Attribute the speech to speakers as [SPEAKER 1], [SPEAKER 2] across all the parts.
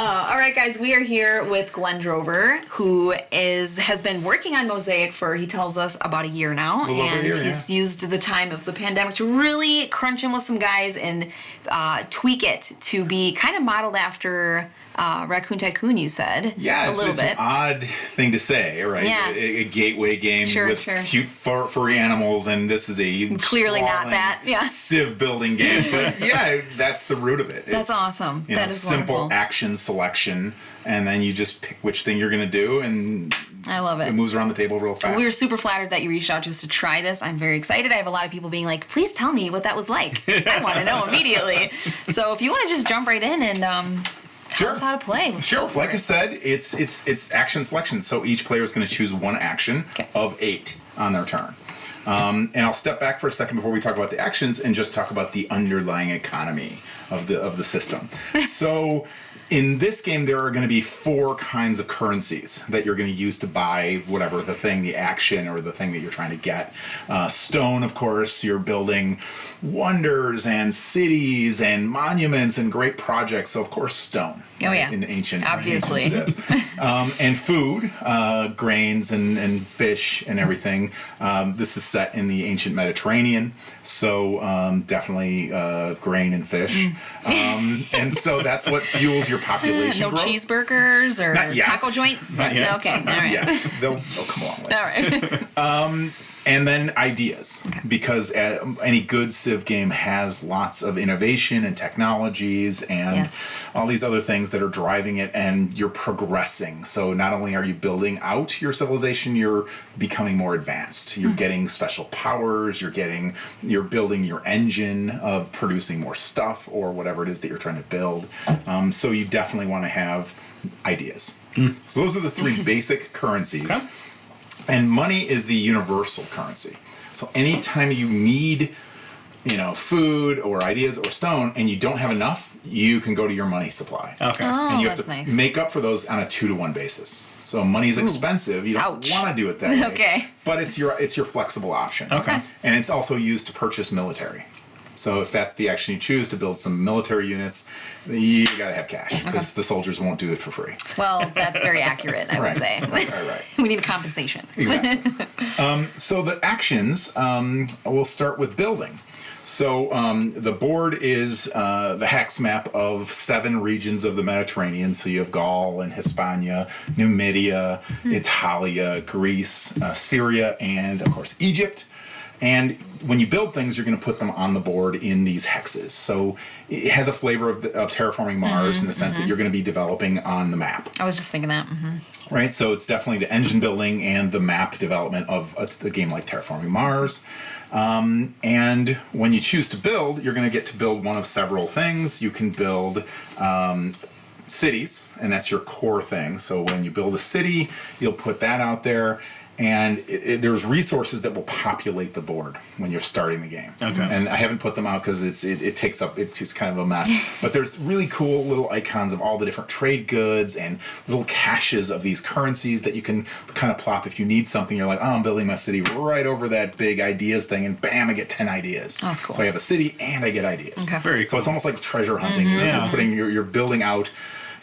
[SPEAKER 1] All right, guys, we are here with Glenn Drover, who has been working on Mosaic for, he tells us, about a year now. He's used the time of the pandemic to really crunch in with some guys and tweak it to be kind of modeled after Raccoon Tycoon, you said.
[SPEAKER 2] Yeah, it's an odd thing to say, right?
[SPEAKER 1] Yeah.
[SPEAKER 2] A gateway game with cute furry animals, and this is a
[SPEAKER 1] clearly not that. Yeah.
[SPEAKER 2] Civ building game. But yeah, that's the root of it.
[SPEAKER 1] That's awesome.
[SPEAKER 2] That is simple wonderful. Action selection, and then you just pick which thing you're going to do, and
[SPEAKER 1] I love it.
[SPEAKER 2] It moves around the table real fast.
[SPEAKER 1] We were super flattered that you reached out to us to try this. I'm very excited. I have a lot of people being like, please tell me what that was like. I want to know immediately. So if you want to just jump right in and tell us how to play.
[SPEAKER 2] Sure. Like I said, it's action selection. So each player is going to choose one action of 8 on their turn. And I'll step back for a second before we talk about the actions and just talk about the underlying economy of the system. So in this game, there are going to be 4 kinds of currencies that you're going to use to buy whatever the action or the thing that you're trying to get. Stone, of course, you're building wonders and cities and monuments and great projects. So, of course, stone.
[SPEAKER 1] Oh, yeah.
[SPEAKER 2] In the ancient,
[SPEAKER 1] obviously.
[SPEAKER 2] And food, grains and fish and everything. This is set in the ancient Mediterranean, so definitely grain and fish. And so that's what fuels your population growth.
[SPEAKER 1] No cheeseburgers or taco joints?
[SPEAKER 2] Not yet.
[SPEAKER 1] Okay, all right.
[SPEAKER 2] Yet. They'll come along with
[SPEAKER 1] it.
[SPEAKER 2] All right. And then ideas, because any good Civ game has lots of innovation and technologies and all these other things that are driving it, and you're progressing. So not only are you building out your civilization, you're becoming more advanced. You're getting special powers, you're building your engine of producing more stuff or whatever it is that you're trying to build. So you definitely want to have ideas. So those are the 3 basic currencies. Okay. And money is the universal currency. So anytime you need, food or ideas or stone, and you don't have enough, you can go to your money supply.
[SPEAKER 1] Okay.
[SPEAKER 2] And you have to make up for those on a 2-to-1 basis. So money is expensive. You don't want to do it that way.
[SPEAKER 1] Okay.
[SPEAKER 2] But it's your flexible option.
[SPEAKER 1] Okay.
[SPEAKER 2] And it's also used to purchase military. So if that's the action you choose to build some military units, you got to have cash because the soldiers won't do it for free.
[SPEAKER 1] Well, that's very accurate, I would say.
[SPEAKER 2] Right.
[SPEAKER 1] We need a compensation.
[SPEAKER 2] Exactly. So the actions, we'll start with building. So the board is the hex map of 7 regions of the Mediterranean. So you have Gaul and Hispania, Numidia, Italia, Greece, Syria, and of course Egypt. And when you build things, you're going to put them on the board in these hexes. So it has a flavor of terraforming Mars in the sense that you're going to be developing on the map.
[SPEAKER 1] I was just thinking that.
[SPEAKER 2] Right? So it's definitely the engine building and the map development of a game like Terraforming Mars. And when you choose to build, you're going to get to build one of several things. You can build cities, and that's your core thing. So when you build a city, you'll put that out there. And there's resources that will populate the board when you're starting the game. Okay. And I haven't put them out because it takes up, it's just kind of a mess. But there's really cool little icons of all the different trade goods and little caches of these currencies that you can kind of plop if you need something. You're like, I'm building my city right over that big ideas thing, and bam, I get 10 ideas.
[SPEAKER 1] Oh, that's cool.
[SPEAKER 2] So I have a city and I get ideas.
[SPEAKER 1] Okay.
[SPEAKER 3] Very cool.
[SPEAKER 2] So it's almost like treasure hunting. You're building out,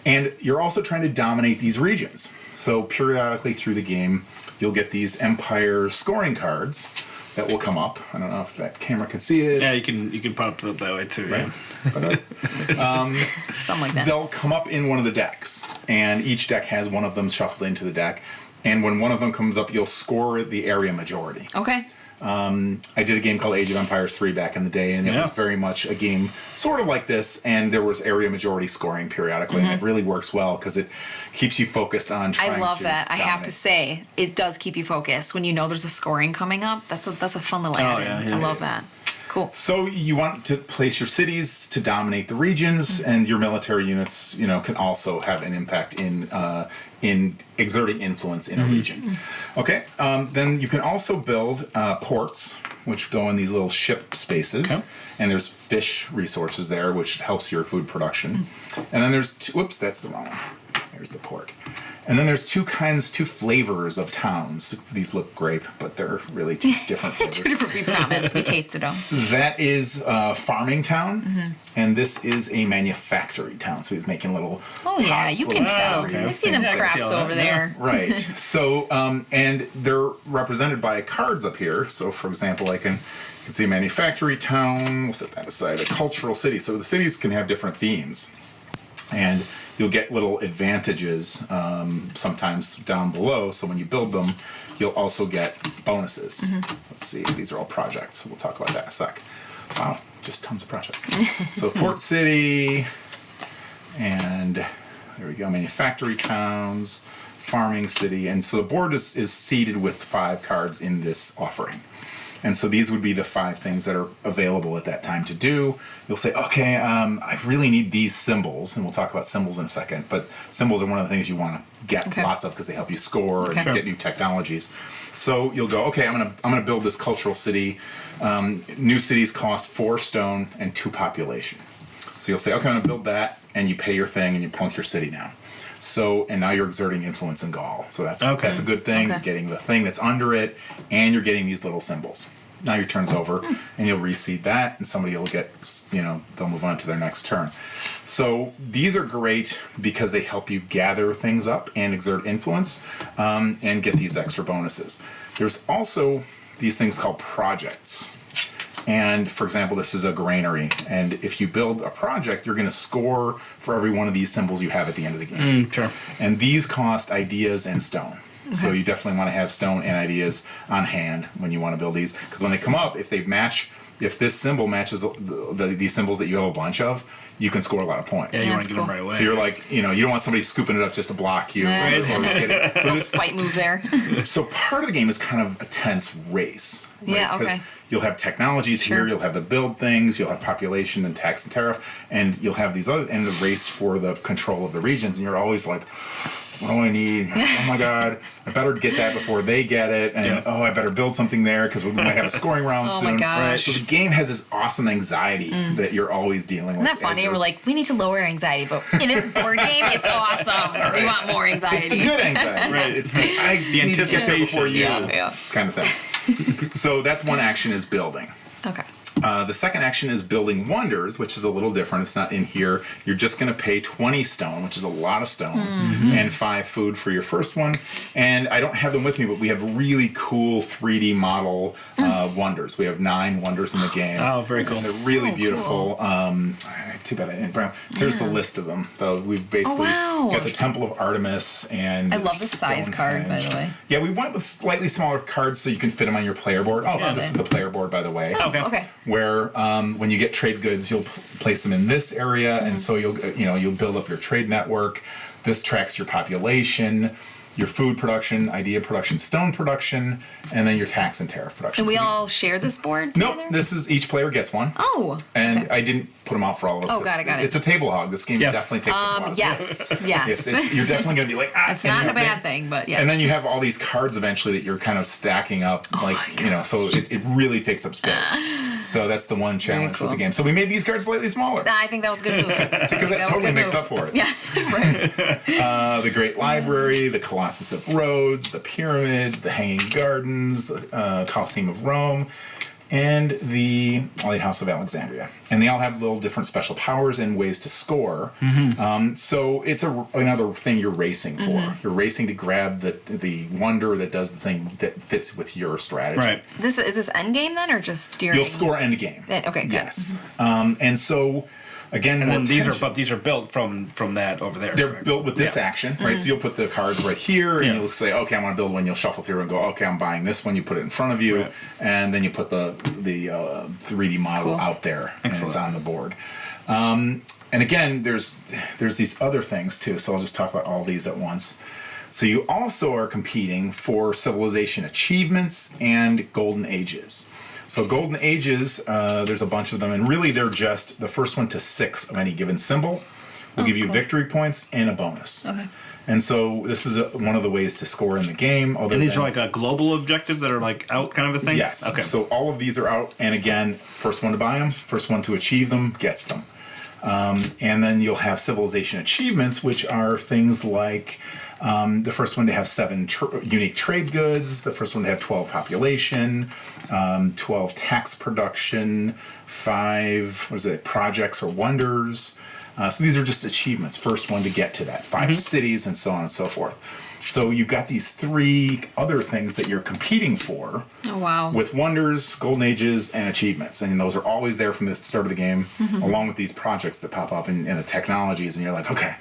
[SPEAKER 2] and you're also trying to dominate these regions. So periodically through the game, you'll get these empire scoring cards that will come up. I don't know if that camera can see it.
[SPEAKER 3] Yeah, you can pop it up that way too.
[SPEAKER 2] Right.
[SPEAKER 1] Yeah. Something like that.
[SPEAKER 2] They'll come up in one of the decks, and each deck has one of them shuffled into the deck. And when one of them comes up, you'll score the area majority.
[SPEAKER 1] Okay.
[SPEAKER 2] I did a game called Age of Empires 3 back in the day, and it was very much a game sort of like this, and there was area majority scoring periodically, and it really works well because it keeps you focused on trying to
[SPEAKER 1] I love that.
[SPEAKER 2] dominate.
[SPEAKER 1] I have to say, it does keep you focused when you know there's a scoring coming up. That's a fun little add-in. I love that. Cool.
[SPEAKER 2] So you want to place your cities to dominate the regions, and your military units, can also have an impact in exerting influence in a region. Okay. Then you can also build ports, which go in these little ship spaces, and there's fish resources there, which helps your food production. And then there's whoops, that's the wrong one. There's the port. And then there's two flavors of towns. These look grape, but they're really two different flavors.
[SPEAKER 1] Two different, we promise. We tasted them.
[SPEAKER 2] That is farming town, and this is a manufacturing town. So he's making little pots,
[SPEAKER 1] you can tell. I see them scraps over there.
[SPEAKER 2] Right. So, and they're represented by cards up here. So, for example, you can see a manufacturing town. We'll set that aside. A cultural city. So the cities can have different themes. And you'll get little advantages sometimes down below. So when you build them, you'll also get bonuses. Let's see, these are all projects. We'll talk about that in a sec. Wow, just tons of projects. So port city, and there we go, manufacturing towns, farming city. And so the board is seeded with 5 cards in this offering. And so these would be the 5 things that are available at that time to do. You'll say, okay, I really need these symbols, and we'll talk about symbols in a second, but symbols are one of the things you want to get lots of because they help you score and get new technologies. So you'll go, okay, I'm gonna build this cultural city. New cities cost 4 stone and 2 population. So you'll say, okay, I'm gonna build that, and you pay your thing and you plunk your city down. So, and now you're exerting influence in Gaul. So that's a good thing. You're getting the thing that's under it, and you're getting these little symbols. Now your turn's over, and you'll reseed that, and somebody will get, they'll move on to their next turn. So these are great because they help you gather things up and exert influence, and get these extra bonuses. There's also these things called projects. And for example, this is a granary. And if you build a project, you're going to score for every one of these symbols you have at the end of the game.
[SPEAKER 3] Sure.
[SPEAKER 2] And these cost ideas and stone. So you definitely want to have stone and ideas on hand when you want to build these. Because when they come up, if this symbol matches these symbols that you have a bunch of, you can score a lot of points.
[SPEAKER 3] Yeah, you want to get them right away.
[SPEAKER 2] So you're like, you don't want somebody scooping it up just to block you. Or get it.
[SPEAKER 1] So spite move there.
[SPEAKER 2] So part of the game is kind of a tense race. Right?
[SPEAKER 1] Yeah, okay.
[SPEAKER 2] Because you'll have technologies here, you'll have the build things, you'll have population and tax and tariff, and you'll have these other, and the race for the control of the regions, and you're always like, what do I need? Oh my God, I better get that before they get it, and I better build something there because we might have a scoring round soon.
[SPEAKER 1] Oh my gosh.
[SPEAKER 2] Right? So the game has this awesome anxiety that you're always dealing with.
[SPEAKER 1] Isn't that funny? We're like, we need to lower anxiety, but in a board game, it's awesome. We want more anxiety.
[SPEAKER 2] It's the good anxiety. Right. It's the need to get there before you kind of thing. So that's one action is building.
[SPEAKER 1] Okay.
[SPEAKER 2] The second action is building wonders, which is a little different. It's not in here. You're just going to pay 20 stone, which is a lot of stone, and 5 food for your first one. And I don't have them with me, but we have really cool 3D model wonders. We have 9 wonders in the game.
[SPEAKER 3] Oh, very cool.
[SPEAKER 2] And they're really beautiful. Cool. Too bad I didn't bring them. Here's the list of them. So we've basically got the Temple of Artemis and
[SPEAKER 1] I love the size card, by the way.
[SPEAKER 2] Yeah, we went with slightly smaller cards so you can fit them on your player board. This is the player board, by the way.
[SPEAKER 1] Okay.
[SPEAKER 2] Where when you get trade goods, you'll place them in this area, and so you'll build up your trade network. This tracks your population, your food production, idea production, stone production, and then your tax and tariff production.
[SPEAKER 1] And we all share this board together?
[SPEAKER 2] Nope, this is each player gets one.
[SPEAKER 1] Oh.
[SPEAKER 2] And I didn't put them out for all of us.
[SPEAKER 1] Oh, got it.
[SPEAKER 2] It's a table hog. This game definitely takes a while.
[SPEAKER 1] Yes.
[SPEAKER 2] You're definitely going to be like,
[SPEAKER 1] it's not a bad thing, but yes.
[SPEAKER 2] And then you have all these cards eventually that you're kind of stacking up, so it really takes up space. So that's the one challenge with the game. So we made these cards slightly smaller.
[SPEAKER 1] I think that was a good move.
[SPEAKER 2] Because that totally makes up for it.
[SPEAKER 1] Yeah, right.
[SPEAKER 2] The Great Library, the Colossus of Rhodes, the Pyramids, the Hanging Gardens, the Colosseum of Rome, and the Lighthouse of Alexandria. And they all have little different special powers and ways to score. So it's another thing you're racing for. You're racing to grab the wonder that does the thing that fits with your strategy.
[SPEAKER 3] Right.
[SPEAKER 1] Is this end game then, or just during?
[SPEAKER 2] You'll score end game.
[SPEAKER 1] Okay, good.
[SPEAKER 2] Yes. And so, again,
[SPEAKER 3] and then these are built from that over there.
[SPEAKER 2] They're built with this action, right? So you'll put the cards right here, and you'll say, okay, I want to build one. You'll shuffle through and go, okay, I'm buying this one. You put it in front of you, and then you put the 3D model out there, and it's on the board. And again, there's these other things too. So I'll just talk about all these at once. So you also are competing for civilization achievements and golden ages. So golden ages, there's a bunch of them, and really they're just the first one to 6 of any given symbol will give you victory points and a bonus. Okay. And so this is one of the ways to score in the game.
[SPEAKER 3] And these are like a global objective that are like out kind of a thing?
[SPEAKER 2] Yes.
[SPEAKER 3] Okay.
[SPEAKER 2] So all of these are out, and again, first one to buy them, first one to achieve them gets them. And then you'll have civilization achievements, which are things like The first one to have 7 unique trade goods. The first one to have 12 population, 12 tax production, 5 projects or wonders. So these are just achievements. First one to get to that. 5 cities and so on and so forth. So you've got these 3 other things that you're competing for.
[SPEAKER 1] Oh, wow.
[SPEAKER 2] With wonders, golden ages, and achievements. And those are always there from the start of the game, along with these projects that pop up and the technologies. And you're like, okay,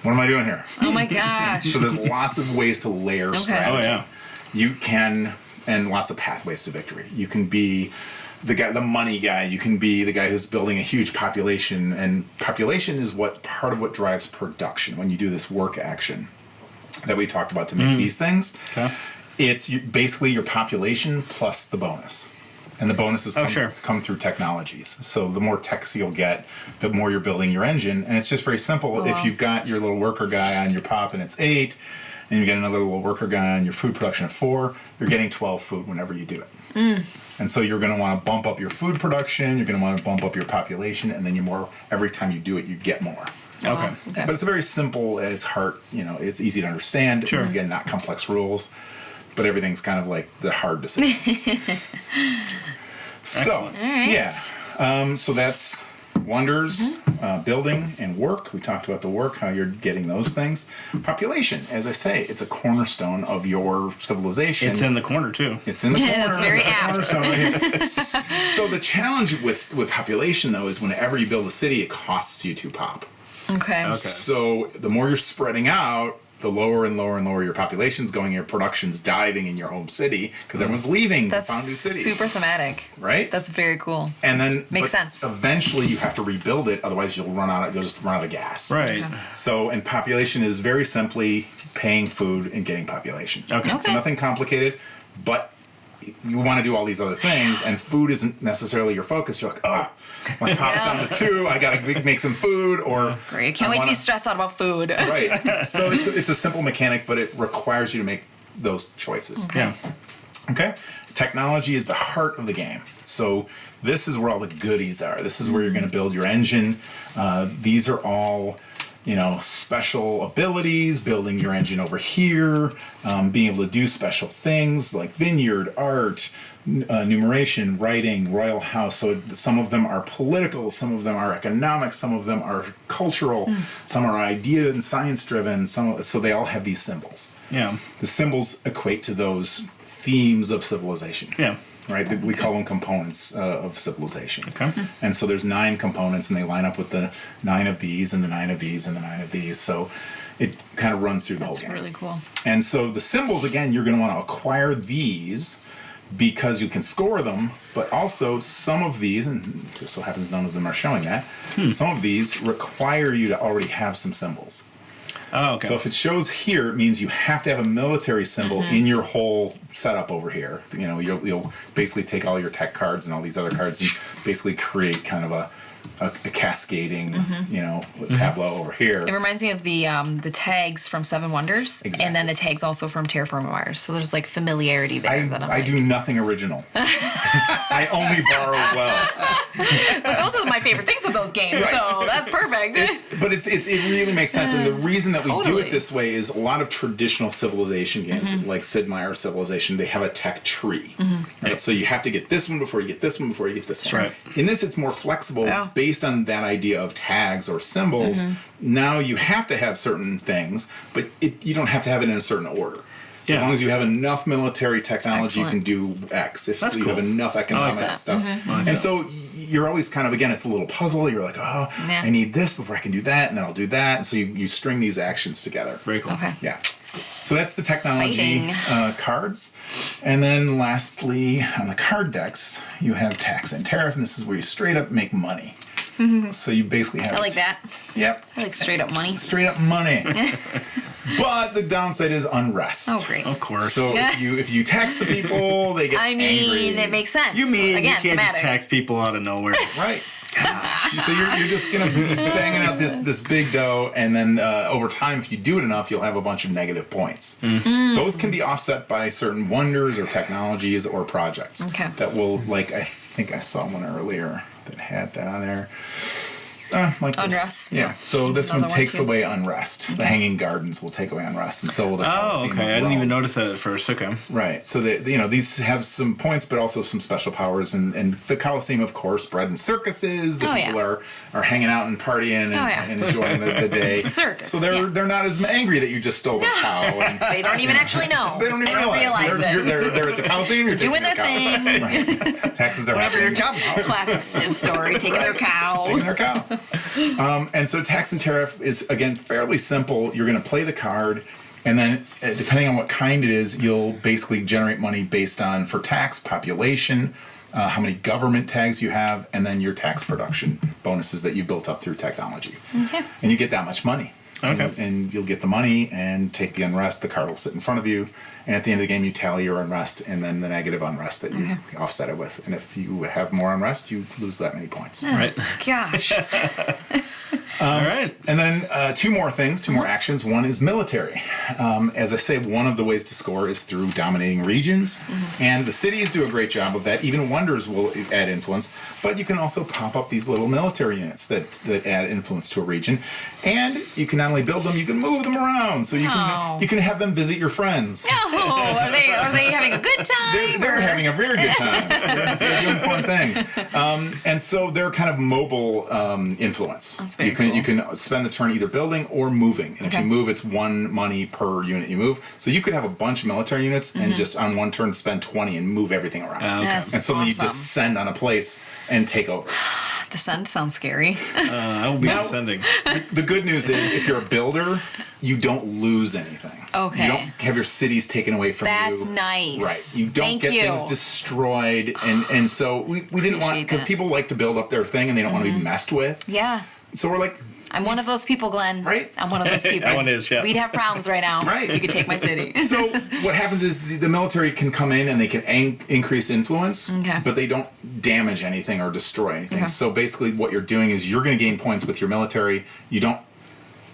[SPEAKER 2] what am I doing here?
[SPEAKER 1] Oh my gosh.
[SPEAKER 2] So there's lots of ways to layer strategy.
[SPEAKER 3] Oh, yeah.
[SPEAKER 2] You can, and lots of pathways to victory. You can be the money guy. You can be the guy who's building a huge population. And population is part of what drives production when you do this work action that we talked about to make these things.
[SPEAKER 3] Okay.
[SPEAKER 2] It's basically your population plus the bonus. And the bonuses come through technologies. So the more techs you'll get, the more you're building your engine. And it's just very simple. If you've got your little worker guy on your pop and it's 8, and you get another little worker guy on your food production of 4, you're getting 12 food whenever you do it. And so you're going to want to bump up your food production, you're going to want to bump up your population, and then every time you do it, you get more.
[SPEAKER 3] Okay.
[SPEAKER 2] But it's a very simple at its heart, it's easy to understand.
[SPEAKER 3] Sure.
[SPEAKER 2] Again, not complex rules, but everything's kind of like the hard decisions. So, so that's wonders, building, and work. We talked about the work, how you're getting those things. Population, as I say, it's a cornerstone of your civilization.
[SPEAKER 3] It's in the corner, too.
[SPEAKER 2] It's in the corner.
[SPEAKER 1] That's very apt.
[SPEAKER 2] So the challenge with population, though, is whenever you build a city, it costs you to pop.
[SPEAKER 1] Okay.
[SPEAKER 2] So the more you're spreading out, the lower and lower and lower your population's going, your production's diving in your home city because everyone's leaving to found new cities.
[SPEAKER 1] That's super thematic.
[SPEAKER 2] Right?
[SPEAKER 1] That's very cool.
[SPEAKER 2] And then
[SPEAKER 1] makes sense.
[SPEAKER 2] Eventually you have to rebuild it, otherwise you'll just run out of gas.
[SPEAKER 3] Right.
[SPEAKER 1] Okay.
[SPEAKER 2] So, and population is very simply paying food and getting population.
[SPEAKER 3] Okay.
[SPEAKER 2] So nothing complicated, but you want to do all these other things, and food isn't necessarily your focus. You're like, my pop's down to 2. I got to make some food, or
[SPEAKER 1] great. Can't wait to be stressed out about food.
[SPEAKER 2] Right. So it's a simple mechanic, but it requires you to make those choices.
[SPEAKER 3] Yeah.
[SPEAKER 2] Okay. Technology is the heart of the game. So this is where all the goodies are. This is where you're going to build your engine. These are all special abilities, building your engine over here, being able to do special things like vineyard, art, numeration, writing, royal house. So some of them are political, some of them are economic, some of them are cultural, some are idea and science driven. So they all have these symbols.
[SPEAKER 3] Yeah.
[SPEAKER 2] The symbols equate to those themes of civilization.
[SPEAKER 3] Yeah.
[SPEAKER 2] Right, we call them components of civilization.
[SPEAKER 3] Okay.
[SPEAKER 2] And so there's 9 components, and they line up with the 9 of these, and the 9 of these, and the 9 of these. So it kind of runs through the whole game.
[SPEAKER 1] That's really cool.
[SPEAKER 2] And so the symbols, again, you're going to want to acquire these because you can score them, but also some of these, and it just so happens none of them are showing that, some of these require you to already have some symbols.
[SPEAKER 3] Oh, okay.
[SPEAKER 2] So if it shows here, it means you have to have a military symbol in your whole setup over here. You'll basically take all your tech cards and all these other cards and basically create kind of a cascading, tableau over here.
[SPEAKER 1] It reminds me of the tags from Seven Wonders,
[SPEAKER 2] Exactly.
[SPEAKER 1] and then the tags also from Terraforming Mars. So there's like familiarity there.
[SPEAKER 2] I do nothing original. I only borrow well.
[SPEAKER 1] But those are my favorite things of those games, so that's perfect.
[SPEAKER 2] It really makes sense, and the reason that we do
[SPEAKER 1] Totally.
[SPEAKER 2] it this way is a lot of traditional civilization games, like Sid Meier's Civilization, they have a tech tree, right? So you have to get this one before you get this one before you get this one.
[SPEAKER 3] Right.
[SPEAKER 2] In this, it's more flexible based on that idea of tags or symbols. Now you have to have certain things, but you don't have to have it in a certain order.
[SPEAKER 3] Yeah.
[SPEAKER 2] As long as you have enough military technology, you can do X. If you have enough economic stuff. And so you're always kind of, again, it's a little puzzle. You're like, I need this before I can do that, and then I'll do that. And so you string these actions together.
[SPEAKER 3] Very cool.
[SPEAKER 1] Okay.
[SPEAKER 2] Yeah. So that's the technology cards. And then lastly, on the card decks, you have tax and tariff, and this is where you straight up make money. So you basically have...
[SPEAKER 1] I like that.
[SPEAKER 2] Yep.
[SPEAKER 1] I like straight up money.
[SPEAKER 2] Straight up money. But the downside is unrest.
[SPEAKER 1] Oh, great.
[SPEAKER 3] Of course.
[SPEAKER 2] So if you tax the people, they get angry.
[SPEAKER 1] It makes sense.
[SPEAKER 3] You mean
[SPEAKER 1] Again,
[SPEAKER 3] you can't
[SPEAKER 1] thematic.
[SPEAKER 3] just tax people out of nowhere?
[SPEAKER 2] Right. So you're just going to be banging out this big dough, and then over time, if you do it enough, you'll have a bunch of negative points. Those can be offset by certain wonders or technologies or projects.
[SPEAKER 1] Okay.
[SPEAKER 2] That will, like, I think I saw one earlier that had that on there. Like
[SPEAKER 1] Unrest.
[SPEAKER 2] Yeah. So this one takes away Unrest.
[SPEAKER 1] Okay.
[SPEAKER 2] The Hanging Gardens will take away Unrest, and so will the
[SPEAKER 3] Oh,
[SPEAKER 2] Colosseum
[SPEAKER 3] okay.
[SPEAKER 2] as
[SPEAKER 3] I didn't
[SPEAKER 2] well.
[SPEAKER 3] even notice that at first. Okay.
[SPEAKER 2] Right. So these have some points, but also some special powers. And the Colosseum, of course, bred in circuses. The people are hanging out and partying and enjoying the day.
[SPEAKER 1] It's a circus.
[SPEAKER 2] So they're not as angry that you just stole their cow. And
[SPEAKER 1] they don't even actually know.
[SPEAKER 2] They don't even realize it. They're at the Colosseum. You're
[SPEAKER 1] doing their thing.
[SPEAKER 2] Right. Taxes are happening.
[SPEAKER 1] Classic Civ story. Taking their cow.
[SPEAKER 2] Taking their cow. And so Tax and Tariff is, again, fairly simple. You're going to play the card, and then depending on what kind it is, you'll basically generate money based on, for tax, population, how many government tags you have, and then your tax production bonuses that you've built up through technology.
[SPEAKER 1] Okay.
[SPEAKER 2] And you get that much money.
[SPEAKER 3] Okay.
[SPEAKER 2] And you'll get the money and take the Unrest. The card will sit in front of you. And at the end of the game, you tally your Unrest and then the negative Unrest that you offset it with. And if you have more Unrest, you lose that many points.
[SPEAKER 3] Right.
[SPEAKER 1] Gosh.
[SPEAKER 3] All right.
[SPEAKER 2] And then two more actions. One is military. As I say, one of the ways to score is through dominating regions. And the cities do a great job of that. Even wonders will add influence. But you can also pop up these little military units that add influence to a region. And you can not only build them, you can move them around. So you can have them visit your friends.
[SPEAKER 1] Oh, are they having a good time?
[SPEAKER 2] They're having a very good time. They're doing fun things. And so they're kind of mobile influence.
[SPEAKER 1] That's very cool.
[SPEAKER 2] You can spend the turn either building or moving. And if you move, it's 1 money per unit you move. So you could have a bunch of military units and just on one turn spend 20 and move everything around.
[SPEAKER 3] Okay.
[SPEAKER 1] That's
[SPEAKER 2] And something you
[SPEAKER 1] awesome.
[SPEAKER 2] just send on a place and take over.
[SPEAKER 1] Descend sounds scary.
[SPEAKER 3] I will be descending.
[SPEAKER 2] The good news is if you're a builder, you don't lose anything.
[SPEAKER 1] Okay.
[SPEAKER 2] You don't have your cities taken away from you.
[SPEAKER 1] That's nice.
[SPEAKER 2] Right. You don't get things destroyed. And so we didn't want, because people like to build up their thing and they don't want to be messed with.
[SPEAKER 1] Yeah.
[SPEAKER 2] So we're like,
[SPEAKER 1] I'm one of those people, Glenn.
[SPEAKER 2] Right?
[SPEAKER 1] I'm one of those people.
[SPEAKER 3] One is, yeah.
[SPEAKER 1] We'd have problems right now.
[SPEAKER 2] Right.
[SPEAKER 1] If you could take my city.
[SPEAKER 2] So what happens is the military can come in and they can increase influence, but they don't damage anything or destroy anything. So basically what you're doing is you're going to gain points with your military. You don't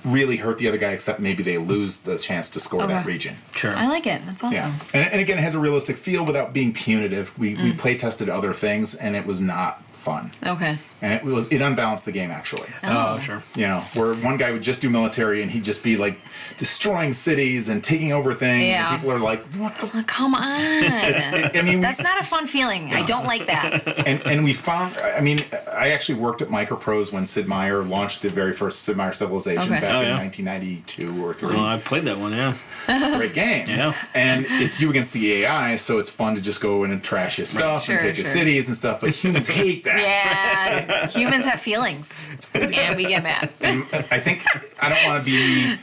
[SPEAKER 2] really hurt the other guy, except maybe they lose the chance to score that region.
[SPEAKER 3] Sure.
[SPEAKER 1] I like it. That's awesome.
[SPEAKER 2] Yeah. And again, it has a realistic feel without being punitive. We play tested other things and it was not fun.
[SPEAKER 1] Okay.
[SPEAKER 2] And it unbalanced the game, actually.
[SPEAKER 3] Oh, sure.
[SPEAKER 2] You know, where one guy would just do military and he'd just be like destroying cities and taking over things.
[SPEAKER 1] Yeah.
[SPEAKER 2] And people are like, what the?
[SPEAKER 1] Oh, come on.
[SPEAKER 2] I mean,
[SPEAKER 1] That's not a fun feeling. I don't like that.
[SPEAKER 2] and we found, I mean, I actually worked at Microprose when Sid Meier launched the very first Sid Meier Civilization back in 1992 or 3.
[SPEAKER 3] Well, I played that one, yeah.
[SPEAKER 2] It's a great game.
[SPEAKER 3] Yeah.
[SPEAKER 2] And it's you against the AI, so it's fun to just go in and trash his stuff and take his cities and stuff, but humans hate that.
[SPEAKER 1] Yeah. Humans have feelings. And we get mad.
[SPEAKER 2] And I think, I don't want to be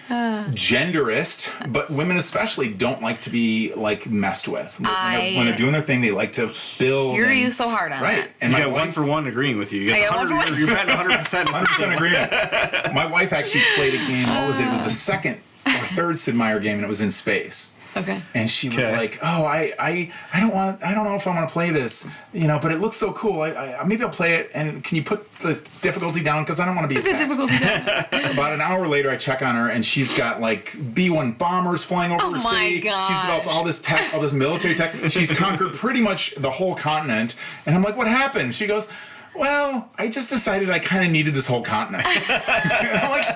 [SPEAKER 2] genderist, but women especially don't like to be like messed with. When they're doing their thing, they like to build.
[SPEAKER 1] Hear you so hard on that.
[SPEAKER 2] And
[SPEAKER 3] You
[SPEAKER 2] my
[SPEAKER 3] got
[SPEAKER 2] wife,
[SPEAKER 3] 1 for 1 agreeing with you. You got 100, you're at 100%.
[SPEAKER 2] 100% agreement. My wife actually played a game. What was it? It was the second or third Sid Meier game, and it was in space.
[SPEAKER 1] Okay.
[SPEAKER 2] And she was like, "Oh, I don't know if I want to play this, you know, but it looks so cool. Maybe I'll play it. And can you put the difficulty down because I don't want to be attacked."
[SPEAKER 1] The difficulty down.
[SPEAKER 2] About an hour later, I check on her, and she's got like B-1 bombers flying over her city.
[SPEAKER 1] Gosh.
[SPEAKER 2] She's developed all this tech, all this military tech. She's conquered pretty much the whole continent. And I'm like, "What happened?" She goes, "Well, I just decided I kind of needed this whole continent." And I'm like,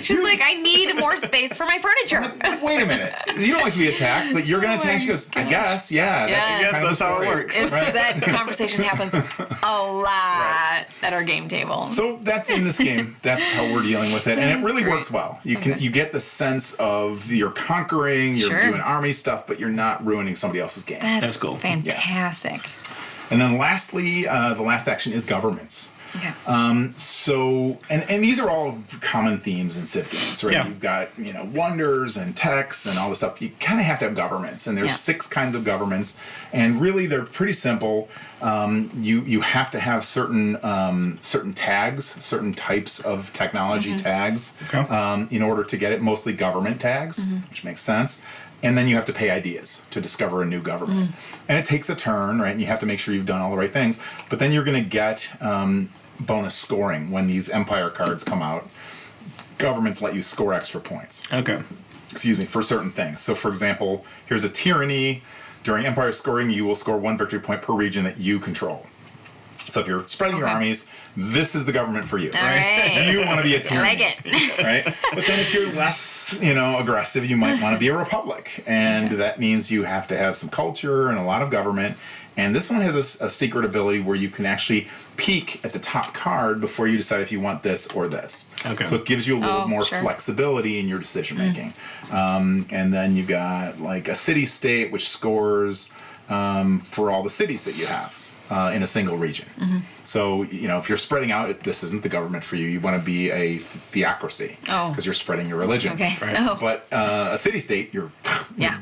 [SPEAKER 1] She's like, I need more space for my furniture.
[SPEAKER 2] wait a minute. You don't like to be attacked, but you're going to attack. She goes, I guess, yeah. That's kind of
[SPEAKER 3] that's
[SPEAKER 2] the
[SPEAKER 3] how it
[SPEAKER 2] story.
[SPEAKER 3] works.
[SPEAKER 1] It's that conversation happens a lot at our game table.
[SPEAKER 2] So that's in this game. That's how we're dealing with it, and it really works well. You get the sense of you're conquering, you're doing army stuff, but you're not ruining somebody else's game.
[SPEAKER 3] That's cool.
[SPEAKER 1] Fantastic.
[SPEAKER 2] And then lastly, the last action is governments.
[SPEAKER 1] Okay.
[SPEAKER 2] So, and these are all common themes in Civ games, right?
[SPEAKER 3] Yeah.
[SPEAKER 2] You've got, wonders and techs and all this stuff. You kind of have to have governments, and there's 6 kinds of governments, and really they're pretty simple. You have to have certain tags, certain types of technology tags, in order to get it. Mostly government tags, which makes sense. And then you have to pay ideas to discover a new government. And it takes a turn, right? And you have to make sure you've done all the right things. But then you're going to get bonus scoring when these empire cards come out. Governments let you score extra points.
[SPEAKER 3] Okay.
[SPEAKER 2] For certain things. So, for example, here's a tyranny. During empire scoring, you will score 1 victory point per region that you control. So if you're spreading your armies, this is the government for you.
[SPEAKER 1] All right.
[SPEAKER 2] You want to be a tyranny.
[SPEAKER 1] I like it.
[SPEAKER 2] Right? But then if you're less, aggressive, you might want to be a republic. And that means you have to have some culture and a lot of government. And this one has a secret ability where you can actually peek at the top card before you decide if you want this or this.
[SPEAKER 3] Okay.
[SPEAKER 2] So it gives you a little more flexibility in your decision making. And then you've got like a city-state, which scores for all the cities that you have. In a single region. So, if you're spreading out, this isn't the government for you. You want to be a theocracy because you're spreading your religion.
[SPEAKER 1] Okay.
[SPEAKER 2] Right? But a city-state, you're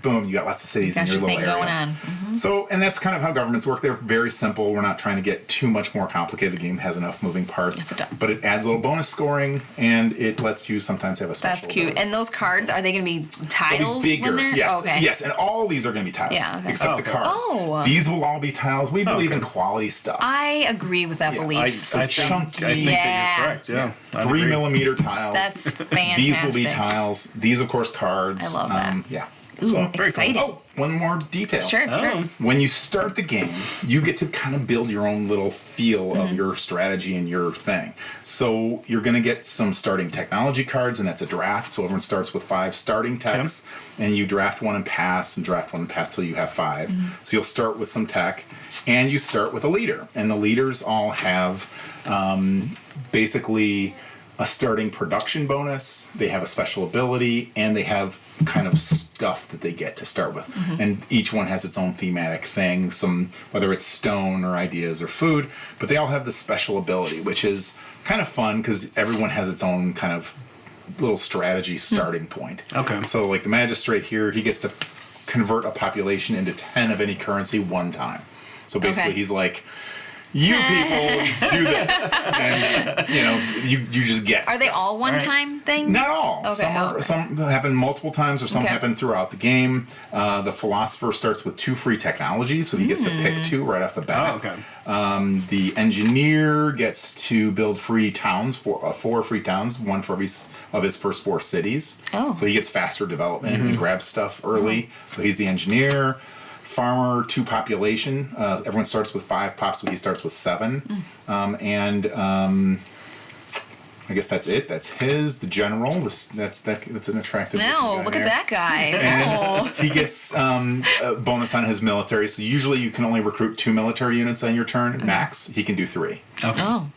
[SPEAKER 2] boom, you got lots of cities in your little area.
[SPEAKER 1] Going on.
[SPEAKER 2] So, and that's kind of how governments work. They're very simple. We're not trying to get too much more complicated. The game has enough moving parts.
[SPEAKER 1] Yes, it does.
[SPEAKER 2] But it adds a little bonus scoring, and it lets you sometimes have a special
[SPEAKER 1] That's cute.
[SPEAKER 2] ability.
[SPEAKER 1] And those cards, are they going to be tiles
[SPEAKER 2] Bigger.
[SPEAKER 1] when they're...
[SPEAKER 2] Yes.
[SPEAKER 1] Okay.
[SPEAKER 2] Yes, and all these are going to be tiles.
[SPEAKER 1] Yeah, okay.
[SPEAKER 2] Except the cards.
[SPEAKER 1] Oh.
[SPEAKER 2] These will all be tiles. We believe in quality stuff.
[SPEAKER 1] I agree with that belief
[SPEAKER 3] I
[SPEAKER 1] system.
[SPEAKER 3] think that you're correct. Yeah.
[SPEAKER 2] 3mm tiles.
[SPEAKER 1] That's fantastic.
[SPEAKER 2] These will be tiles. These, of course, cards.
[SPEAKER 1] I love that.
[SPEAKER 2] Yeah.
[SPEAKER 1] Ooh,
[SPEAKER 2] So
[SPEAKER 1] exciting.
[SPEAKER 2] Oh, one more detail.
[SPEAKER 1] Sure.
[SPEAKER 2] When you start the game, you get to kind of build your own little feel of your strategy and your thing. So you're going to get some starting technology cards, and that's a draft. So everyone starts with 5 starting techs, and you draft one and pass, and draft one and pass till you have 5. So you'll start with some tech, and you start with a leader. And the leaders all have basically a starting production bonus, they have a special ability, and they have kind of stuff that they get to start with. And each one has its own thematic thing, whether it's stone or ideas or food, but they all have the special ability, which is kind of fun because everyone has its own kind of little strategy starting point.
[SPEAKER 3] Okay.
[SPEAKER 2] So like the magistrate here, he gets to convert a population into 10 of any currency one time. So basically he's like, you people do this, and you just get.
[SPEAKER 1] Are they all one-time thing?
[SPEAKER 2] Not all.
[SPEAKER 1] Okay.
[SPEAKER 2] Some happen multiple times, or some happen throughout the game. The philosopher starts with 2 free technologies, so he gets to pick 2 right off the bat.
[SPEAKER 3] Oh, okay.
[SPEAKER 2] The engineer gets to build free towns, 4 free towns, one for every of his first 4 cities.
[SPEAKER 1] Oh.
[SPEAKER 2] So he gets faster development and grabs stuff early. So he's the engineer. Farmer, 2 population. Everyone starts with 5 pops, so he starts with 7. I guess that's it. That's his. The general. That's an attractive.
[SPEAKER 1] No, look at that guy.
[SPEAKER 2] And he gets a bonus on his military. So usually you can only recruit 2 military units on your turn max. He can do 3.
[SPEAKER 3] Okay.
[SPEAKER 1] Oh.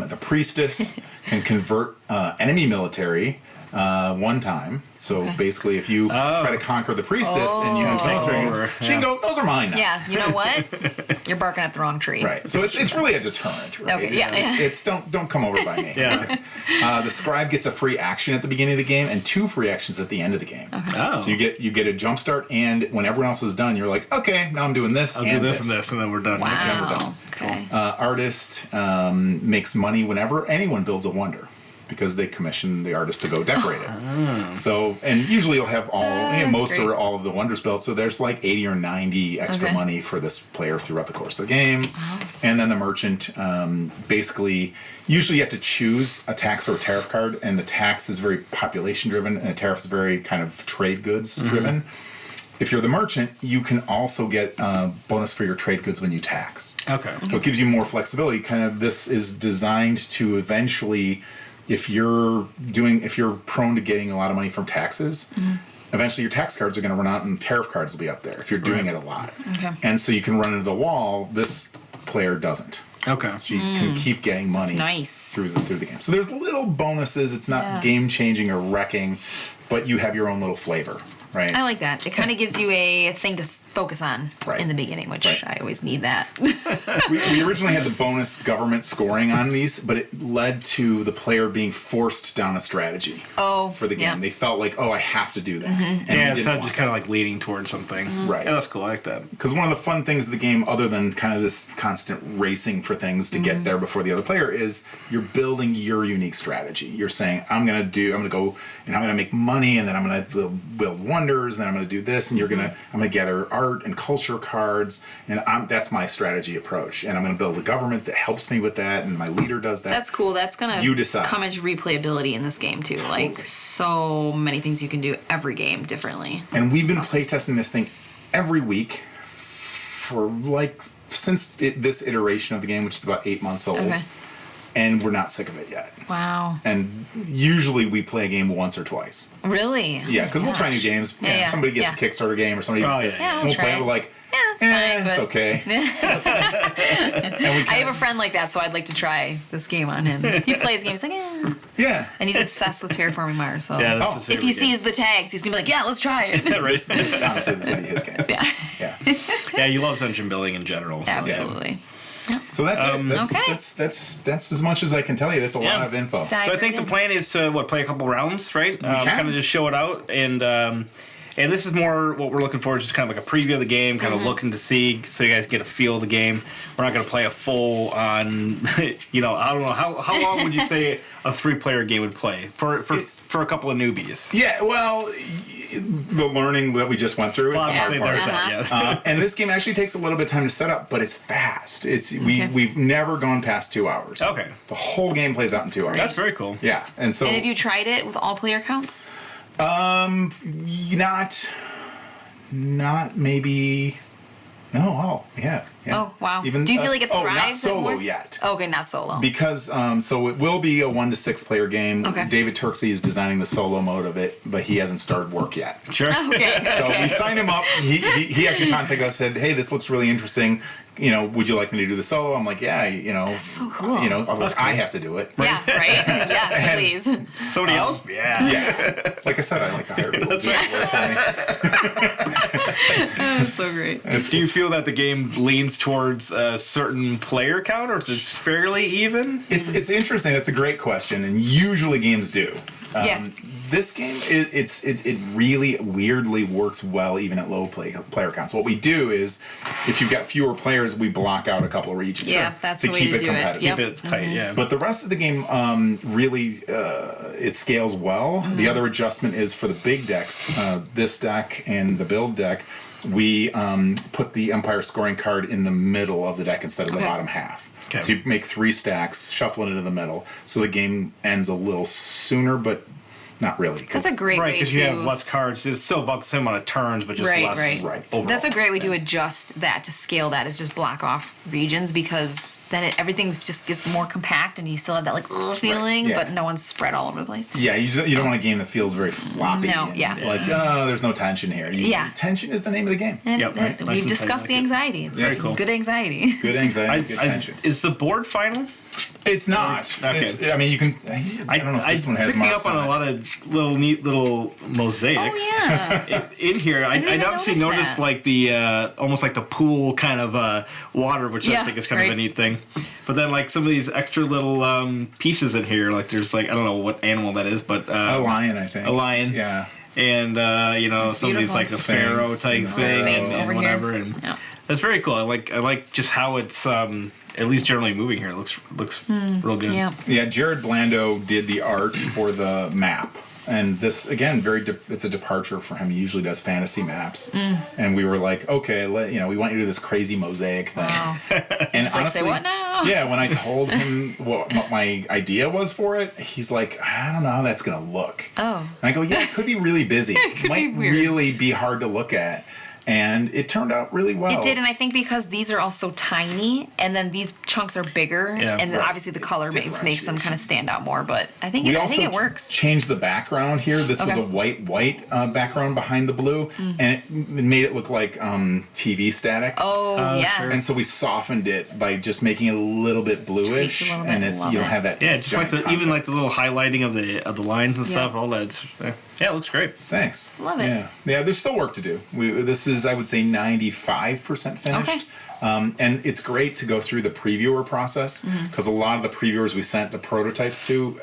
[SPEAKER 2] The priestess can convert enemy military. One time. So basically, if you try to conquer the priestess and you have military units, she can go, those are mine now.
[SPEAKER 1] Yeah, you know what? You're barking at the wrong tree.
[SPEAKER 2] Right. So it's really a deterrent, right?
[SPEAKER 1] Okay, yeah.
[SPEAKER 2] It's don't come over by me.
[SPEAKER 3] Yeah.
[SPEAKER 2] The scribe gets a free action at the beginning of the game and 2 free actions at the end of the game.
[SPEAKER 1] Okay.
[SPEAKER 3] Oh.
[SPEAKER 2] So you get a jump start, and when everyone else is done, you're like, okay, now I'm doing this.
[SPEAKER 3] I'll do this and this, and then we're done.
[SPEAKER 1] Wow. Okay.
[SPEAKER 2] Artist makes money whenever anyone builds a wonder, because they commission the artist to go decorate it. So, and usually you'll have most or all of the wonders built. So there's like 80 or 90 extra money for this player throughout the course of the game.
[SPEAKER 1] Wow.
[SPEAKER 2] And then the merchant, basically, usually you have to choose a tax or a tariff card, and the tax is very population driven, and the tariff is very kind of trade goods driven. If you're the merchant, you can also get a bonus for your trade goods when you tax.
[SPEAKER 3] Okay.
[SPEAKER 2] So it gives you more flexibility. Kind of, this is designed to eventually, if you're prone to getting a lot of money from taxes, eventually your tax cards are going to run out and tariff cards will be up there if you're doing it a lot.
[SPEAKER 1] Okay.
[SPEAKER 2] And so you can run into the wall. This player doesn't.
[SPEAKER 3] Okay.
[SPEAKER 2] She can keep getting money through the game. So there's little bonuses. It's not game changing or wrecking, but you have your own little flavor, right?
[SPEAKER 1] I like that. It kind of gives you a thing to focus on in the beginning, which I always need that.
[SPEAKER 2] we originally had the bonus government scoring on these, but it led to the player being forced down a strategy for the game.
[SPEAKER 1] Yeah.
[SPEAKER 2] They felt like, I have to do that. And
[SPEAKER 3] Yeah, it's not just kind of like leading towards something.
[SPEAKER 2] Right.
[SPEAKER 3] Yeah, that's cool. I like that.
[SPEAKER 2] Because one of the fun things of the game, other than kind of this constant racing for things to get there before the other player, is you're building your unique strategy. You're saying, I'm going to go and I'm going to make money, and then I'm going to build wonders, and then I'm going to do this, and I'm going to gather art and culture cards, and that's my strategy approach. And I'm going to build a government that helps me with that, and my leader does that.
[SPEAKER 1] That's cool. That's going to come into replayability in this game, too.
[SPEAKER 2] Totally.
[SPEAKER 1] Like, so many things you can do every game differently.
[SPEAKER 2] And we've been playtesting this thing every week for like since this iteration of the game, which is about 8 months old.
[SPEAKER 1] Okay.
[SPEAKER 2] And we're not sick of it yet.
[SPEAKER 1] Wow.
[SPEAKER 2] And usually we play a game once or twice.
[SPEAKER 1] Really?
[SPEAKER 2] Yeah, because we'll try new games.
[SPEAKER 1] Yeah.
[SPEAKER 2] Somebody gets a Kickstarter game or somebody gets this.
[SPEAKER 1] Yeah,
[SPEAKER 2] and we'll play it. We're like,
[SPEAKER 1] it's fine.
[SPEAKER 2] it's okay.
[SPEAKER 1] I have a friend like that, so I'd like to try this game on him. He plays games like,
[SPEAKER 2] Yeah.
[SPEAKER 1] And he's obsessed with Terraforming Mars. So
[SPEAKER 3] this
[SPEAKER 1] if he sees the tags, he's gonna be like, yeah, let's try it.
[SPEAKER 2] This is honestly the city his game.
[SPEAKER 1] Yeah.
[SPEAKER 3] Yeah, he loves engine building in general. So.
[SPEAKER 1] Absolutely.
[SPEAKER 2] So that's it. That's as much as I can tell you. That's a lot of info.
[SPEAKER 3] So I think the plan is to play a couple rounds, right? Kind of just show it out, and this is more what we're looking for, just kind of like a preview of the game, kind of looking to see, so you guys get a feel of the game. We're not going to play a full on, I don't know, how long would you say a 3-player game would play for a couple of newbies?
[SPEAKER 2] Yeah, well, the learning that we just went through is the hard part. And this game actually takes a little bit of time to set up, but it's fast. We've never gone past 2 hours.
[SPEAKER 3] Okay.
[SPEAKER 2] The whole game plays out in 2 hours.
[SPEAKER 3] That's very cool.
[SPEAKER 2] Yeah, and so.
[SPEAKER 1] And have you tried it with all player counts?
[SPEAKER 2] Not maybe. No, yeah.
[SPEAKER 1] Oh, wow. Do you feel like it thrives?
[SPEAKER 2] Not solo
[SPEAKER 1] more?
[SPEAKER 2] yet.
[SPEAKER 1] Okay, not solo.
[SPEAKER 2] Because, so it will be a 1 to 6 player game.
[SPEAKER 1] Okay.
[SPEAKER 2] David Turksey is designing the solo mode of it, but he hasn't started work yet.
[SPEAKER 3] Sure.
[SPEAKER 1] Okay.
[SPEAKER 2] So we signed him up. He actually contacted us, said, hey, this looks really interesting. Would you like me to do the solo? I'm like, yeah,
[SPEAKER 1] That's so cool.
[SPEAKER 2] Otherwise I have to do it.
[SPEAKER 1] Yeah, right? Yes, please.
[SPEAKER 3] Somebody else? Yeah.
[SPEAKER 2] Yeah. Like I said, I like to hire people to work for me.
[SPEAKER 1] That's so great.
[SPEAKER 3] Do you feel that the game leans towards a certain player count, or is it fairly even?
[SPEAKER 2] It's interesting. That's a great question, and usually games do. This game, it really weirdly works well even at low player counts. What we do is, if you've got fewer players, we block out a couple of regions.
[SPEAKER 1] Yeah, that's
[SPEAKER 2] to
[SPEAKER 1] the way
[SPEAKER 2] keep
[SPEAKER 1] to
[SPEAKER 2] it
[SPEAKER 1] do
[SPEAKER 2] competitive.
[SPEAKER 1] it. Yep.
[SPEAKER 3] Keep it tight, yeah.
[SPEAKER 2] But the rest of the game really it scales well. The other adjustment is for the big decks, this deck and the build deck, we put the Empire scoring card in the middle of the deck instead of the bottom half.
[SPEAKER 3] Okay.
[SPEAKER 2] So you make 3 stacks, shuffle it into the middle, so the game ends a little sooner, but not really.
[SPEAKER 1] That's a great way to...
[SPEAKER 3] Right, because you have less cards. It's still about the same amount of turns, but just less overall.
[SPEAKER 1] That's a great way to adjust that, to scale that, is just block off regions, because then everything just gets more compact and you still have that feeling, but no one's spread all over the place.
[SPEAKER 2] Yeah, you don't want a game that feels very floppy.
[SPEAKER 1] No,
[SPEAKER 2] Like, there's no tension here. Tension is the name of the game.
[SPEAKER 1] And we've discussed the anxiety. It's good anxiety.
[SPEAKER 2] Good anxiety, good tension.
[SPEAKER 3] Is the board final?
[SPEAKER 2] It's not.
[SPEAKER 3] Okay.
[SPEAKER 2] I mean, you can. I don't know if this one has marks
[SPEAKER 3] up on a lot of neat little mosaics.
[SPEAKER 1] Oh yeah.
[SPEAKER 3] in here, I obviously noticed like the almost like the pool kind of water, which I think is kind of a neat thing. But then like some of these extra little pieces in here, like there's like I don't know what animal that is, but
[SPEAKER 2] a lion, I think.
[SPEAKER 3] A lion.
[SPEAKER 2] Yeah.
[SPEAKER 3] And some of these like the pharaoh type thing and whatever, and that's very cool. I like just how it's at least generally moving here. It looks real good.
[SPEAKER 2] Yeah, Jared Blando did the art for the map. And this, again, it's a departure for him. He usually does fantasy maps. And we were like, okay, we want you to do this crazy mosaic thing. Wow. And
[SPEAKER 1] just honestly, say what now?
[SPEAKER 2] Yeah, when I told him what my idea was for it, he's like, I don't know how that's going to look.
[SPEAKER 1] Oh.
[SPEAKER 2] And I go, yeah, it could be really busy. It might really be hard to look at. And it turned out really well.
[SPEAKER 1] It did, and I think because these are all so tiny, and then these chunks are bigger, and obviously the color makes them kind of stand out more. But I think it works.
[SPEAKER 2] Changed the background here. This was a white background behind the blue, and it made it look like TV static.
[SPEAKER 1] Oh yeah.
[SPEAKER 2] Sure. And so we softened it by just making it a little bit bluish, and it's you don't have that.
[SPEAKER 3] Yeah, just like even like the little highlighting of the lines and stuff. All that. Yeah, it looks great.
[SPEAKER 2] Thanks.
[SPEAKER 1] Love it.
[SPEAKER 2] Yeah. There's still work to do. This is, I would say, 95% finished.
[SPEAKER 1] Okay.
[SPEAKER 2] And it's great to go through the previewer process, because a lot of the previewers we sent the prototypes to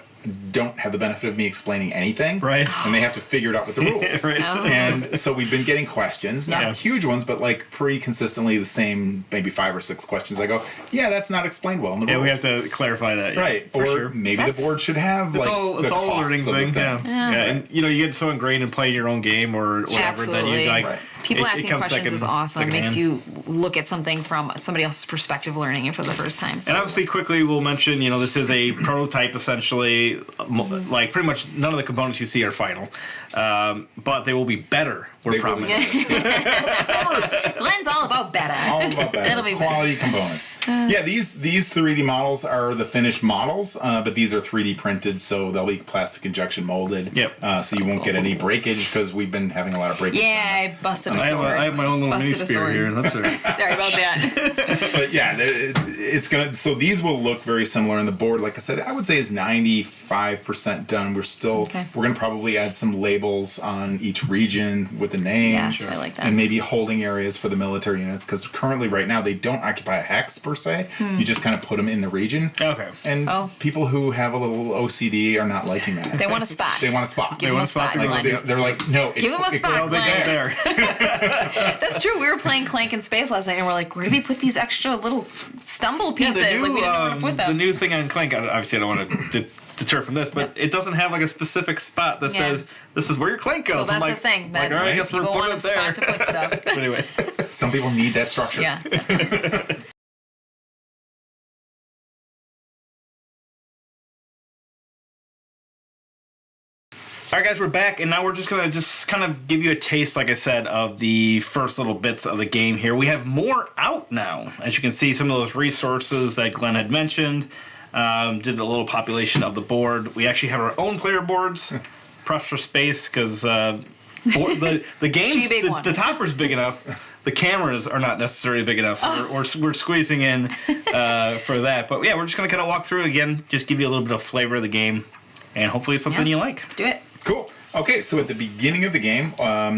[SPEAKER 2] don't have the benefit of me explaining anything.
[SPEAKER 3] Right.
[SPEAKER 2] And they have to figure it out with the rules.
[SPEAKER 3] Right.
[SPEAKER 1] Oh.
[SPEAKER 2] And so we've been getting questions, not huge ones, but like pretty consistently the same, maybe 5 or 6 questions. I go, yeah, that's not explained well in the rules.
[SPEAKER 3] Yeah, we have to clarify that.
[SPEAKER 2] Right. Or maybe the board should have
[SPEAKER 3] it's all
[SPEAKER 2] the
[SPEAKER 3] all
[SPEAKER 2] costs
[SPEAKER 3] learning
[SPEAKER 2] of
[SPEAKER 3] thing.
[SPEAKER 2] the things.
[SPEAKER 3] Yeah. And you get so ingrained in playing your own game or whatever that you like
[SPEAKER 1] People asking questions is awesome. It makes you look at something from somebody else's perspective, learning it for the first time. So.
[SPEAKER 3] And obviously, quickly, we'll mention, this is a prototype, essentially. Like, pretty much none of the components you see are final. But they will be better, we're promising.
[SPEAKER 2] Of course.
[SPEAKER 1] Glenn's all about better.
[SPEAKER 2] All about better.
[SPEAKER 1] It'll be
[SPEAKER 2] quality components. Yeah, these 3D models are the finished models, but these are 3D printed, so they'll be plastic injection molded.
[SPEAKER 3] Yep.
[SPEAKER 2] So you won't get any breakage, because we've been having a lot of breakage.
[SPEAKER 1] Yeah, I busted a sword.
[SPEAKER 3] I have my own little mini spear here. That's all right.
[SPEAKER 1] Sorry about that.
[SPEAKER 2] But yeah, it's gonna. So these will look very similar. And the board, like I said, I would say is 95% done. We're gonna probably add some labels on each region with the name.
[SPEAKER 1] Yes, I like that.
[SPEAKER 2] And maybe holding areas for the military units, because currently, right now, they don't occupy a hex per se. You just kind of put them in the region.
[SPEAKER 3] Okay.
[SPEAKER 2] And people who have a little OCD are not liking that.
[SPEAKER 1] They want a spot.
[SPEAKER 2] They want a spot.
[SPEAKER 1] Give them a spot.
[SPEAKER 2] They're like, no.
[SPEAKER 1] Give them a spot, Glenn.
[SPEAKER 3] There.
[SPEAKER 1] That's true. We were playing Clank in Space last night, and we're like, where do we put these extra little stumble pieces?
[SPEAKER 3] Yeah,
[SPEAKER 1] like, we didn't know where to put them.
[SPEAKER 3] The new thing on Clank, obviously I don't want to deter from this, but it doesn't have like a specific spot that says, this is where your Clank goes.
[SPEAKER 1] So that's the thing. That
[SPEAKER 3] all right, I guess
[SPEAKER 1] people want a spot to put stuff.
[SPEAKER 3] But anyway.
[SPEAKER 2] Some people need that structure.
[SPEAKER 1] Yeah.
[SPEAKER 3] All right, guys, we're back, and now we're just going to kind of give you a taste, like I said, of the first little bits of the game here. We have more out now. As you can see, some of those resources that Glenn had mentioned, did a little population of the board. We actually have our own player boards, pressed for space, because the game's, the topper's big enough. The cameras are not necessarily big enough, so we're squeezing in for that. But yeah, we're just going to kind of walk through it again, just give you a little bit of flavor of the game, and hopefully it's something you like.
[SPEAKER 1] Let's do it.
[SPEAKER 2] Cool. Okay, so at the beginning of the game,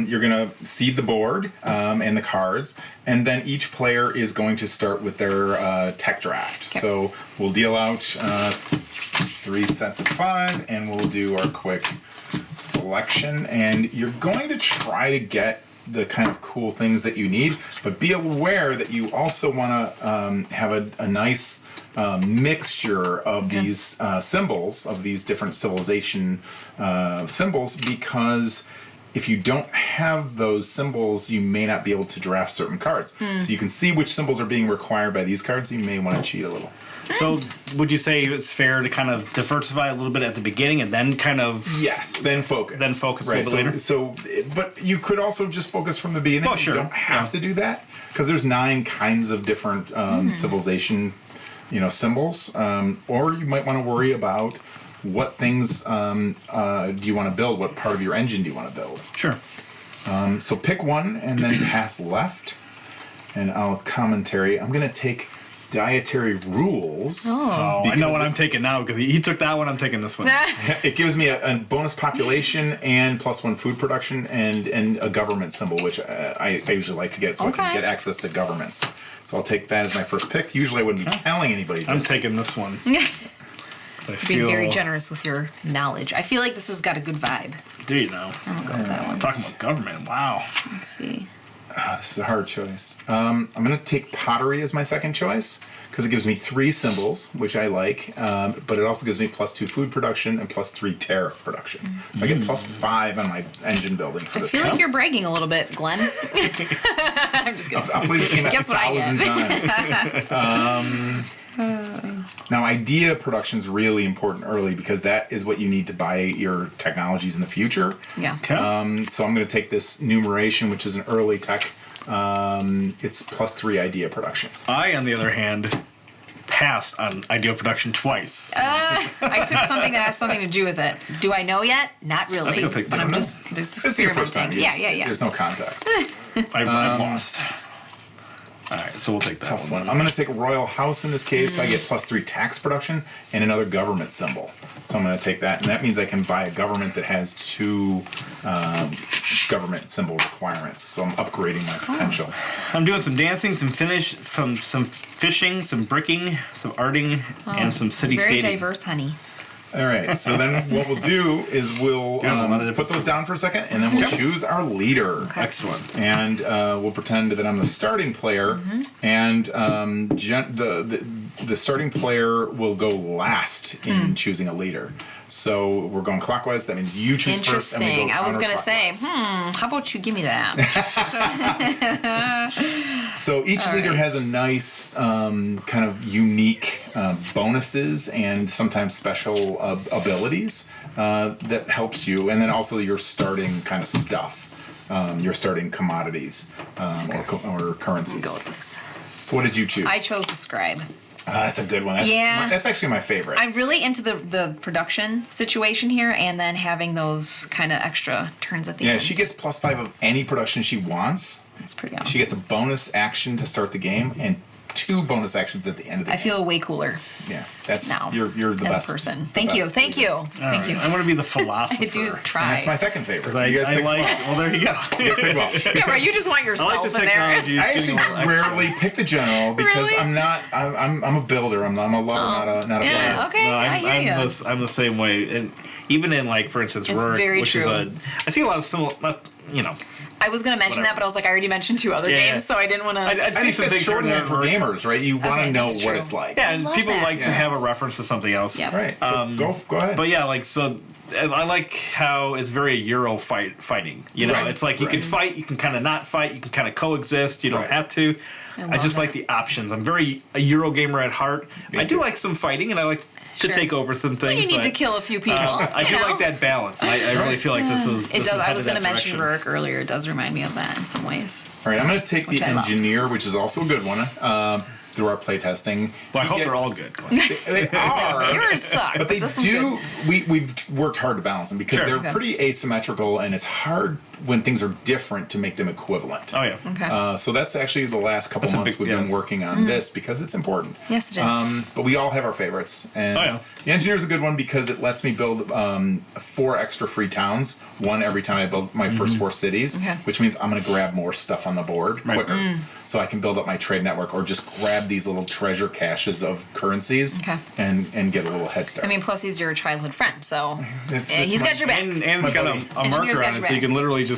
[SPEAKER 2] you're going to seed the board and the cards, and then each player is going to start with their tech draft. Okay. So we'll deal out 3 sets of 5, and we'll do our quick selection, and you're going to try to get the kind of cool things that you need, but be aware that you also want to have a nice mixture of these symbols, of these different civilization symbols, because if you don't have those symbols, you may not be able to draft certain cards. So you can see which symbols are being required by these cards. You may want to cheat a little.
[SPEAKER 3] So would you say it's fair to kind of diversify a little bit at the beginning and then kind of...
[SPEAKER 2] Yes, then focus.
[SPEAKER 3] Then focus a little bit later?
[SPEAKER 2] So, but you could also just focus from the beginning.
[SPEAKER 3] Oh, sure.
[SPEAKER 2] You don't have to do that, because there's 9 kinds of different civilization symbols. Or you might want to worry about what things do you want to build, what part of your engine do you want to build.
[SPEAKER 3] Sure.
[SPEAKER 2] So pick one and then pass left, and I'll commentary. I'm going to take dietary rules.
[SPEAKER 3] Oh, I know what I'm taking now, because he took that one, I'm taking this one.
[SPEAKER 2] It gives me a bonus population and +1 food production and a government symbol, which I usually like to get, so I can get access to governments. So I'll take that as my first pick. Usually I wouldn't be telling anybody this.
[SPEAKER 3] I'm taking this one.
[SPEAKER 1] Being very generous with your knowledge. I feel like this has got a good vibe.
[SPEAKER 3] Do you know?
[SPEAKER 1] I'm gonna go with that one.
[SPEAKER 3] Talking about government, wow.
[SPEAKER 1] Let's see.
[SPEAKER 2] This is a hard choice. I'm going to take pottery as my second choice, because it gives me 3 symbols, which I like, but it also gives me +2 food production and +3 tariff production. So I get +5 on my engine building for this.
[SPEAKER 1] I feel like you're bragging a little bit, Glenn. I'm just kidding.
[SPEAKER 2] I've played this game 1,000 times. Now, idea production is really important early, because that is what you need to buy your technologies in the future.
[SPEAKER 1] Yeah.
[SPEAKER 3] Okay.
[SPEAKER 2] So I'm going to take this numeration, which is an early tech. It's +3 idea production.
[SPEAKER 3] I, on the other hand, passed on idea production twice.
[SPEAKER 1] I took something that has something to do with it. Do I know yet? Not really.
[SPEAKER 3] I think I'll take that.
[SPEAKER 1] But I'm just
[SPEAKER 2] It's your first time.
[SPEAKER 1] Yeah.
[SPEAKER 2] There's no context.
[SPEAKER 3] I've lost. All right, so we'll take that
[SPEAKER 2] Tough one. I'm going to take a royal house in this case. I get +3 tax production and another government symbol. So I'm going to take that, and that means I can buy a government that has 2 government symbol requirements. So I'm upgrading my potential.
[SPEAKER 3] I'm doing some dancing, some fishing, some bricking, some arting, and some city
[SPEAKER 1] very
[SPEAKER 3] stating.
[SPEAKER 1] Diverse, honey.
[SPEAKER 2] All right, so then what we'll do is we'll put those down for a second, and then we'll choose our leader.
[SPEAKER 3] Okay. Excellent.
[SPEAKER 2] And we'll pretend that I'm the starting player, and the starting player will go last in choosing a leader. So we're going clockwise. That means you choose first.
[SPEAKER 1] Interesting. I was going to say, how about you give me that?
[SPEAKER 2] So each leader has a nice kind of unique bonuses and sometimes special abilities that helps you. And then also your starting kind of stuff. Your starting commodities or currencies.
[SPEAKER 1] Go with this.
[SPEAKER 2] So what did you choose?
[SPEAKER 1] I chose the scribe.
[SPEAKER 2] That's a good one. That's actually my favorite.
[SPEAKER 1] I'm really into the production situation here, and then having those kind of extra turns at the end.
[SPEAKER 2] Yeah, she gets +5 of any production she wants.
[SPEAKER 1] That's pretty awesome.
[SPEAKER 2] She gets a bonus action to start the game and 2 bonus actions at the end of the game.
[SPEAKER 1] I feel way cooler.
[SPEAKER 2] Yeah, that's
[SPEAKER 1] now.
[SPEAKER 2] You're the best
[SPEAKER 1] person. Thank you. Thank you.
[SPEAKER 3] I'm going to be the philosopher.
[SPEAKER 1] I do try.
[SPEAKER 2] And that's my second favorite.
[SPEAKER 3] You guys picked well, there you go.
[SPEAKER 2] You picked well.
[SPEAKER 1] Yeah, right. You just want yourself
[SPEAKER 3] I like the
[SPEAKER 1] in there.
[SPEAKER 2] I actually rarely pick the general because
[SPEAKER 1] Really?
[SPEAKER 2] I'm not. I'm a builder. I'm a lover, not a player.
[SPEAKER 1] Okay,
[SPEAKER 3] No,
[SPEAKER 1] I hear you.
[SPEAKER 3] I'm the same way, and even in like, for instance,
[SPEAKER 1] It's
[SPEAKER 3] Rurik,
[SPEAKER 1] very
[SPEAKER 3] which
[SPEAKER 1] true.
[SPEAKER 3] is I see a lot of similar,
[SPEAKER 1] I was going to mention that, but I was like, I already mentioned 2 other games, so I didn't want to.
[SPEAKER 3] I'd
[SPEAKER 2] I
[SPEAKER 3] see
[SPEAKER 2] think
[SPEAKER 3] some
[SPEAKER 2] that's
[SPEAKER 3] things
[SPEAKER 2] shorthand for gamers, right? You want to know
[SPEAKER 1] that's
[SPEAKER 2] what
[SPEAKER 1] true.
[SPEAKER 2] it's like.
[SPEAKER 3] Yeah, and
[SPEAKER 1] love
[SPEAKER 3] people
[SPEAKER 1] that.
[SPEAKER 3] like to have a reference to something else.
[SPEAKER 1] Yep.
[SPEAKER 2] Right. So go ahead.
[SPEAKER 3] But yeah, like so. I like how it's very Euro fighting. You know,
[SPEAKER 2] Right,
[SPEAKER 3] it's like you can fight, you can kind of not fight, you can kind of coexist. You don't have to. I just like the options. I'm very a Euro gamer at heart. I do like some fighting, and I like to take over some things.
[SPEAKER 1] You need to kill a few people.
[SPEAKER 3] I do like that balance. I really feel like this is.
[SPEAKER 1] It does. I was
[SPEAKER 3] going
[SPEAKER 1] to mention Rurik earlier. It does remind me of that in some ways.
[SPEAKER 2] All right, I'm going to take the engineer, which is also a good one. Through our playtesting.
[SPEAKER 3] Well, I hope they're all good.
[SPEAKER 2] They are.
[SPEAKER 1] Yours suck.
[SPEAKER 2] But they do. We've worked hard to balance them because they're pretty asymmetrical, and it's hard when things are different to make them equivalent.
[SPEAKER 3] Oh yeah.
[SPEAKER 1] Okay.
[SPEAKER 2] So that's actually the last couple months we've been working on this because it's important.
[SPEAKER 1] Yes, it is.
[SPEAKER 2] But we all have our favorites, and the engineer is a good one because it lets me build 4 extra free towns, 1 every time I build my first 4 cities, which means I'm going to grab more stuff on the board quicker, so I can build up my trade network or just grab these little treasure caches of currencies and get a little head start.
[SPEAKER 1] I mean, plus he's your childhood friend, so he's got your back.
[SPEAKER 3] And it's got a marker on it, so you can literally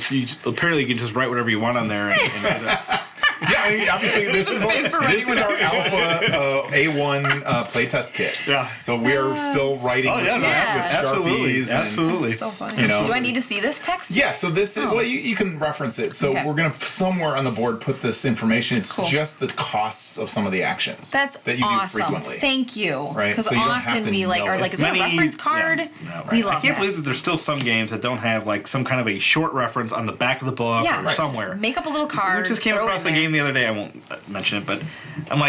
[SPEAKER 3] apparently you can just write whatever you want on there.
[SPEAKER 2] Yeah, I mean, obviously this is our alpha A1 playtest kit.
[SPEAKER 3] Yeah.
[SPEAKER 2] So we're still writing with Sharpies.
[SPEAKER 3] Absolutely.
[SPEAKER 1] That's so funny.
[SPEAKER 2] You know,
[SPEAKER 1] do I need to see this text?
[SPEAKER 2] Yeah, so this is, well, you can reference it. So we're going to somewhere on the board put this information. It's just the costs of some of the actions
[SPEAKER 1] that you do frequently. Thank you.
[SPEAKER 2] Right.
[SPEAKER 1] Because
[SPEAKER 2] so
[SPEAKER 1] often we are like, is there a reference card? We love
[SPEAKER 3] I can't believe that there's still some games that don't have like some kind of a short reference on the back of the book or somewhere.
[SPEAKER 1] Just make up a little card.
[SPEAKER 3] We just came across a game the other day. I won't mention it, but I'm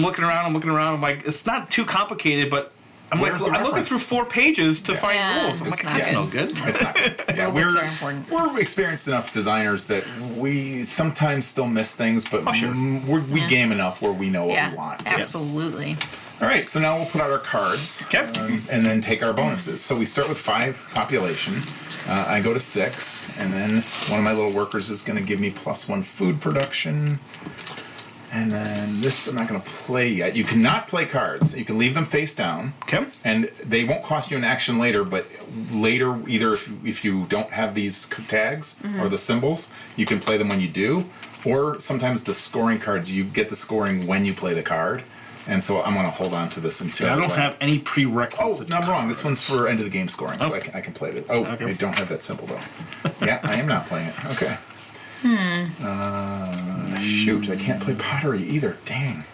[SPEAKER 3] looking around. I'm like, it's not too complicated, but I'm looking through 4 pages to find rules. I'm like, that's no good.
[SPEAKER 2] It's not good. Yeah,
[SPEAKER 1] books are important.
[SPEAKER 2] We're experienced enough designers that we sometimes still miss things, but we game enough where we know what we want.
[SPEAKER 1] Absolutely.
[SPEAKER 2] All right, so now we'll put out our cards and then take our bonuses. So we start with 5 population. I go to 6, and then one of my little workers is going to give me +1 food production. And then this I'm not going to play yet. You cannot play cards. You can leave them face down.
[SPEAKER 3] Okay.
[SPEAKER 2] And they won't cost you an action later, but later, either if you don't have these tags or the symbols, you can play them when you do. Or sometimes the scoring cards, you get the scoring when you play the card. And so I'm going to hold on to this until
[SPEAKER 3] I don't have any prerequisites.
[SPEAKER 2] Oh, no, I'm wrong. This one's for end of the game scoring, so I can play it. Oh, I don't have that symbol, though. Yeah, I am not playing it. Okay. Shoot, I can't play pottery either. Dang.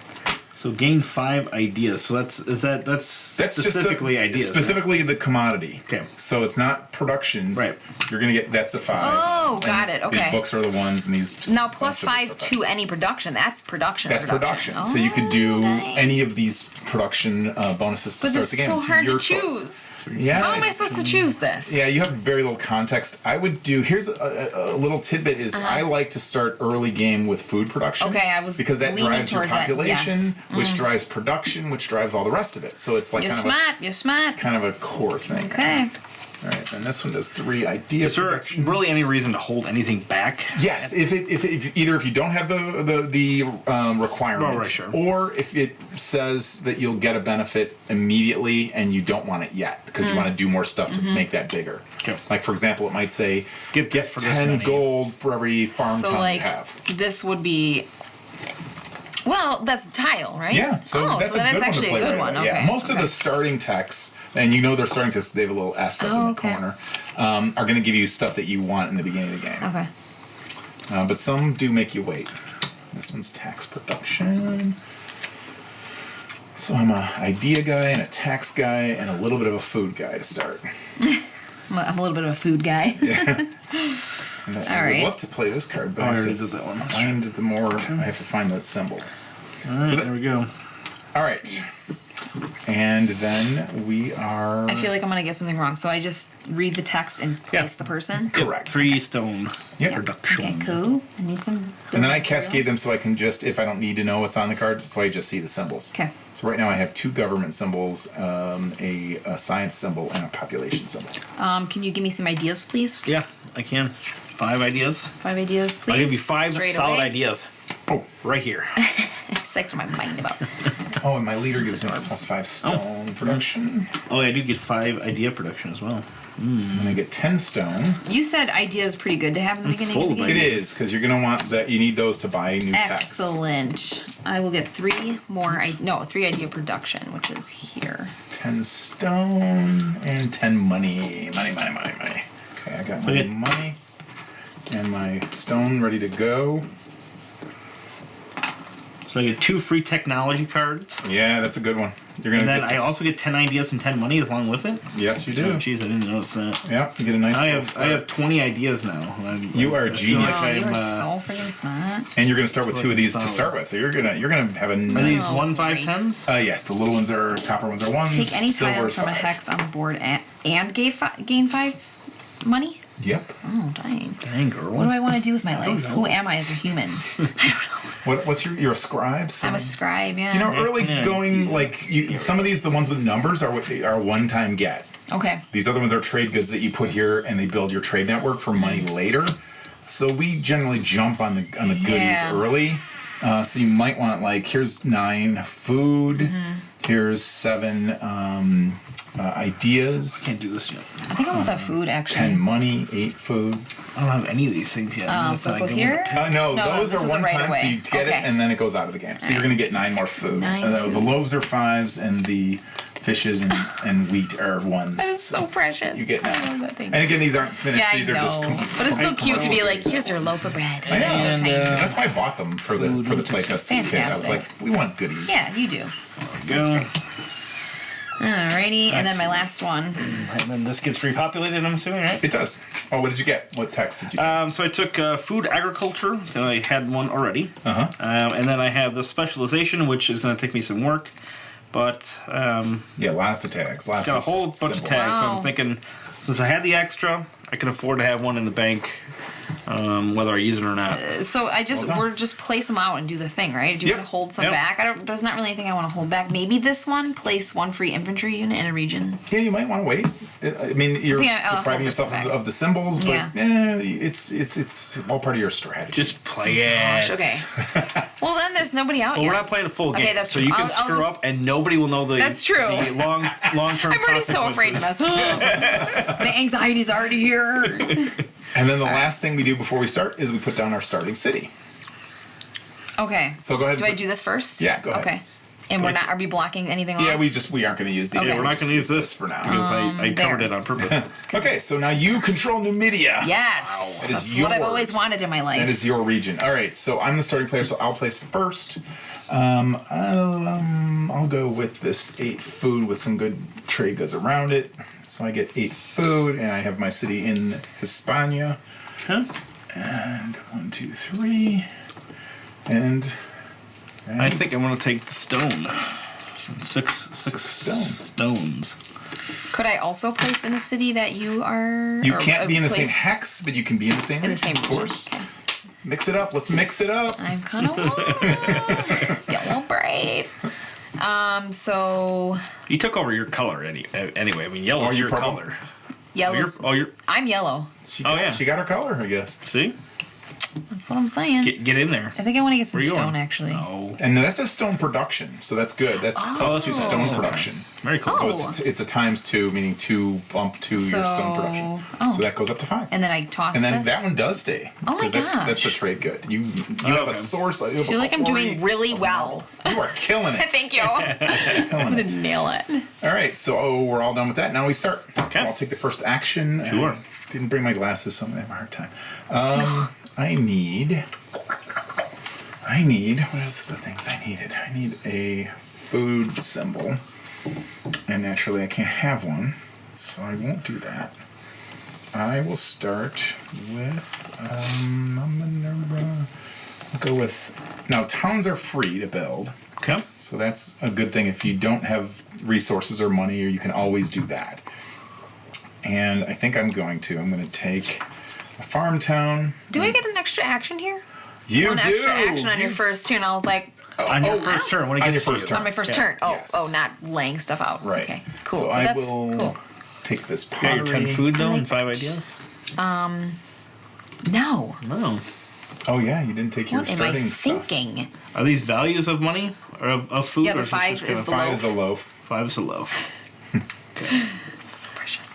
[SPEAKER 3] So gain 5 ideas. So that's specifically
[SPEAKER 2] just
[SPEAKER 3] ideas.
[SPEAKER 2] Specifically the commodity.
[SPEAKER 3] Okay.
[SPEAKER 2] So it's not production.
[SPEAKER 3] Right.
[SPEAKER 2] You're gonna get that's a 5.
[SPEAKER 1] Oh, got it. Okay.
[SPEAKER 2] These books are the ones, and these
[SPEAKER 1] now +5 to any production. That's production.
[SPEAKER 2] That's production. So you could do any of these production bonuses to start the game.
[SPEAKER 1] But it's so hard to choose.
[SPEAKER 2] Choice. Yeah.
[SPEAKER 1] How am I supposed to choose this?
[SPEAKER 2] Yeah, you have very little context. I would do. Here's a little tidbit: is I like to start early game with food production.
[SPEAKER 1] Okay, I was
[SPEAKER 2] because that drives your population, which drives production, which drives all the rest of it. So it's like
[SPEAKER 1] you're smart.
[SPEAKER 2] Kind of a core thing.
[SPEAKER 1] Okay.
[SPEAKER 2] All right, and this one does 3 idea production.
[SPEAKER 3] Is there really any reason to hold anything back?
[SPEAKER 2] Yes, if you don't have the requirement, or if it says that you'll get a benefit immediately and you don't want it yet because you want to do more stuff to make that bigger.
[SPEAKER 3] Okay.
[SPEAKER 2] Like for example, it might say get 10 gold for every farm town you have.
[SPEAKER 1] This would be. Well, that's a tile, right?
[SPEAKER 2] Yeah, so that's
[SPEAKER 1] that is actually a good one. Okay.
[SPEAKER 2] Yeah, most of the starting texts, and you know they're starting to, they have a little S up in the corner, are going to give you stuff that you want in the beginning of the game.
[SPEAKER 1] Okay.
[SPEAKER 2] But some do make you wait. This one's tax production. So I'm an idea guy and a tax guy and a little bit of a food guy to start.
[SPEAKER 1] I'm a little bit of a food guy.
[SPEAKER 2] Yeah. I would love to play this card, but I already did that one. Find the more. I have to find that symbol.
[SPEAKER 3] All right, so there we go.
[SPEAKER 2] All right. Yes. And then we are.
[SPEAKER 1] I feel like I'm gonna get something wrong, so I just read the text and place the person.
[SPEAKER 2] Correct.
[SPEAKER 3] 3 stone production.
[SPEAKER 1] Okay, cool. I need some.
[SPEAKER 2] And then I cascade them so I can just, if I don't need to know what's on the card, so I just see the symbols.
[SPEAKER 1] Okay.
[SPEAKER 2] So right now I have 2 government symbols, a science symbol, and a population symbol.
[SPEAKER 1] Can you give me some ideas, please?
[SPEAKER 3] Yeah, I can. 5 ideas.
[SPEAKER 1] 5 ideas, please.
[SPEAKER 3] I'll give you 5 solid ideas.
[SPEAKER 2] Oh,
[SPEAKER 3] right here.
[SPEAKER 1] Psyched my mind about.
[SPEAKER 2] Oh, and my leader gives me +5 stone production.
[SPEAKER 3] Oh, yeah, I do get 5 idea production as well.
[SPEAKER 2] And then I get 10 stone.
[SPEAKER 1] You said idea is pretty good to have in the beginning of the game.
[SPEAKER 2] It is, because you're going to want that. You need those to buy new text.
[SPEAKER 1] Excellent. I will get 3 more. 3 idea production, which is here.
[SPEAKER 2] 10 stone and 10 money. Money. Okay, I got my money and my stone ready to go.
[SPEAKER 3] So I get 2 free technology cards.
[SPEAKER 2] Yeah, that's a good one. You're gonna.
[SPEAKER 3] And then I also get 10 ideas and 10 money along with it.
[SPEAKER 2] Yes, you do.
[SPEAKER 3] Oh, jeez, I didn't notice that.
[SPEAKER 2] Yeah, you get a nice.
[SPEAKER 3] I have 20 ideas now.
[SPEAKER 2] You are a genius.
[SPEAKER 1] Oh, you are so freaking smart.
[SPEAKER 2] And you're gonna start with 2 of these to start with. So you're gonna have a.
[SPEAKER 3] Are these 1, 5, 10s?
[SPEAKER 2] Yes, the little ones are copper ones are 1s.
[SPEAKER 1] Take any tile from a hex on the board and gain 5 money.
[SPEAKER 2] Yep.
[SPEAKER 1] Oh, dang.
[SPEAKER 3] Dang, girl.
[SPEAKER 1] What do I want to do with my life? Who am I as a human? I don't know.
[SPEAKER 2] What's you're a scribe? So,
[SPEAKER 1] I'm a scribe, yeah.
[SPEAKER 2] You know, early going, like, some of these, the ones with numbers are what they are one-time get.
[SPEAKER 1] Okay.
[SPEAKER 2] These other ones are trade goods that you put here and they build your trade network for money later. So we generally jump on the goodies early. So you might want, like, here's 9 food. Here's 7 ideas.
[SPEAKER 3] I can't do this yet.
[SPEAKER 1] I think I want that food, actually.
[SPEAKER 2] 10 money, 8 food.
[SPEAKER 3] I don't have any of these things yet.
[SPEAKER 1] So it goes here?
[SPEAKER 2] No, those are one time, so you get it, and then it goes out of the game. So you're going to get 9 more food.
[SPEAKER 1] 9
[SPEAKER 2] the loaves are 5s, and the fishes and wheat are 1s.
[SPEAKER 1] That is so precious.
[SPEAKER 2] You get 9.
[SPEAKER 1] I love that thing.
[SPEAKER 2] And again, these aren't finished.
[SPEAKER 1] Yeah,
[SPEAKER 2] these are just
[SPEAKER 1] but it's so cute to be like, here's your loaf of bread.
[SPEAKER 2] I know.
[SPEAKER 1] So tiny.
[SPEAKER 2] That's why I bought them for the playtest.
[SPEAKER 1] Fantastic.
[SPEAKER 2] I was like, we want goodies.
[SPEAKER 1] Yeah, you do.
[SPEAKER 3] That's
[SPEAKER 1] great. Alrighty, and then my last one.
[SPEAKER 3] And then this gets repopulated, I'm assuming, right?
[SPEAKER 2] It does. Oh, what did you get? What text did you take?
[SPEAKER 3] So I took food agriculture. I had one already. And then I have the specialization, which is going to take me some work. But
[SPEAKER 2] lots of tags. Lots
[SPEAKER 3] got
[SPEAKER 2] of
[SPEAKER 3] a whole bunch of tags. So I'm thinking, since I had the extra, I can afford to have one in the bank, whether I use it or not.
[SPEAKER 1] So we're just place them out and do the thing, right? Do you want to hold some back? There's not really anything I want to hold back. Maybe this one, place 1 free infantry unit in a region.
[SPEAKER 2] Yeah, you might want to wait. I mean, you're depriving yourself of the symbols, but it's all part of your strategy.
[SPEAKER 3] Just play it.
[SPEAKER 1] Gosh, okay. Well, then there's nobody out yet.
[SPEAKER 3] We're not playing a full game.
[SPEAKER 1] Okay, that's
[SPEAKER 3] so
[SPEAKER 1] true.
[SPEAKER 3] you can screw up and nobody will know the
[SPEAKER 1] That's true.
[SPEAKER 3] The long-term
[SPEAKER 1] I'm already so afraid to mess up. The anxiety's already here.
[SPEAKER 2] And then the last thing we do before we start is we put down our starting city.
[SPEAKER 1] Okay.
[SPEAKER 2] So go ahead.
[SPEAKER 1] Do I do this first?
[SPEAKER 2] Yeah, go ahead.
[SPEAKER 1] Okay. And are we blocking anything off?
[SPEAKER 2] Yeah, we aren't going to use these.
[SPEAKER 1] Okay.
[SPEAKER 3] Yeah, we're not going to use this
[SPEAKER 2] for now.
[SPEAKER 3] Because I covered it on purpose.
[SPEAKER 2] Okay, so now you control Numidia.
[SPEAKER 1] Yes.
[SPEAKER 2] Wow.
[SPEAKER 1] That's what I've always wanted in my life.
[SPEAKER 2] That is your region. All right, so I'm the starting player, so I'll place first. I'll go with this 8 food with some good trade goods around it. So I get 8 food, and I have my city in Hispania.
[SPEAKER 3] Okay.
[SPEAKER 2] And 1, 2, 3, and
[SPEAKER 3] I think I'm going to take the stone. 6 stones.
[SPEAKER 1] Could I also place in a city that you are?
[SPEAKER 2] You can't be in the same hex, but you can be in the same.
[SPEAKER 1] In the same,
[SPEAKER 2] of course.
[SPEAKER 1] Okay.
[SPEAKER 2] Mix it up. Let's mix it up.
[SPEAKER 1] I'm kind of get a little brave. So
[SPEAKER 3] you took over your color anyway. I mean, yellow is your color.
[SPEAKER 1] Yellow's.
[SPEAKER 3] I'm yellow.
[SPEAKER 2] She got her color, I guess.
[SPEAKER 3] See?
[SPEAKER 1] That's what I'm saying.
[SPEAKER 3] Get in there.
[SPEAKER 1] I think I want to get some
[SPEAKER 3] Where you
[SPEAKER 1] stone,
[SPEAKER 3] going?
[SPEAKER 1] actually.
[SPEAKER 3] No.
[SPEAKER 2] And that's a stone production, so that's good. That's +2 stone production.
[SPEAKER 3] Very cool.
[SPEAKER 2] So it's a ×2, meaning 2 bump to your stone production. So that goes up to 5.
[SPEAKER 1] And then I toss
[SPEAKER 2] And then
[SPEAKER 1] this?
[SPEAKER 2] that one does stay.
[SPEAKER 1] Oh my
[SPEAKER 2] Because
[SPEAKER 1] gosh.
[SPEAKER 2] that's a trade good. You have a source. You have
[SPEAKER 1] I feel like I'm doing really well.
[SPEAKER 2] You are killing it.
[SPEAKER 1] Thank you. I'm going to nail it.
[SPEAKER 2] All right, so we're all done with that. Now we start.
[SPEAKER 3] Okay.
[SPEAKER 2] So I'll take the first action.
[SPEAKER 3] Sure.
[SPEAKER 2] I didn't bring my glasses, so I'm going to have a hard time. I need, what is the things I needed? I need a food symbol. And naturally I can't have one, so I won't do that. I will start with, I'll go with, now towns are free to build.
[SPEAKER 3] Okay.
[SPEAKER 2] So that's a good thing if you don't have resources or money, or you can always do that. And I think I'm going to take a farm town.
[SPEAKER 1] Do I get an extra action here?
[SPEAKER 2] You
[SPEAKER 1] One
[SPEAKER 2] do.
[SPEAKER 1] extra action on your first turn. I was like,
[SPEAKER 3] On your first turn. When it
[SPEAKER 2] on
[SPEAKER 3] gets
[SPEAKER 2] your
[SPEAKER 3] to
[SPEAKER 2] first
[SPEAKER 3] you.
[SPEAKER 2] turn.
[SPEAKER 1] on my first
[SPEAKER 2] Yeah.
[SPEAKER 1] turn. Oh,
[SPEAKER 2] Yes.
[SPEAKER 1] not laying stuff out.
[SPEAKER 2] Right.
[SPEAKER 1] Okay, cool.
[SPEAKER 2] So
[SPEAKER 1] But
[SPEAKER 2] I
[SPEAKER 1] that's
[SPEAKER 2] will
[SPEAKER 1] cool.
[SPEAKER 2] take this
[SPEAKER 3] You got your
[SPEAKER 2] pottery.
[SPEAKER 3] 10 food though and 5 ideas?
[SPEAKER 1] No.
[SPEAKER 3] No.
[SPEAKER 2] Oh yeah, you didn't take your
[SPEAKER 1] What am I
[SPEAKER 2] starting stuff.
[SPEAKER 1] thinking?
[SPEAKER 3] Are these values of money or of food?
[SPEAKER 1] Yeah, the
[SPEAKER 3] or is this
[SPEAKER 1] 5
[SPEAKER 3] just kinda-
[SPEAKER 1] is the
[SPEAKER 2] 5 is the loaf.
[SPEAKER 3] 5 is the loaf. Okay.
[SPEAKER 1] So precious.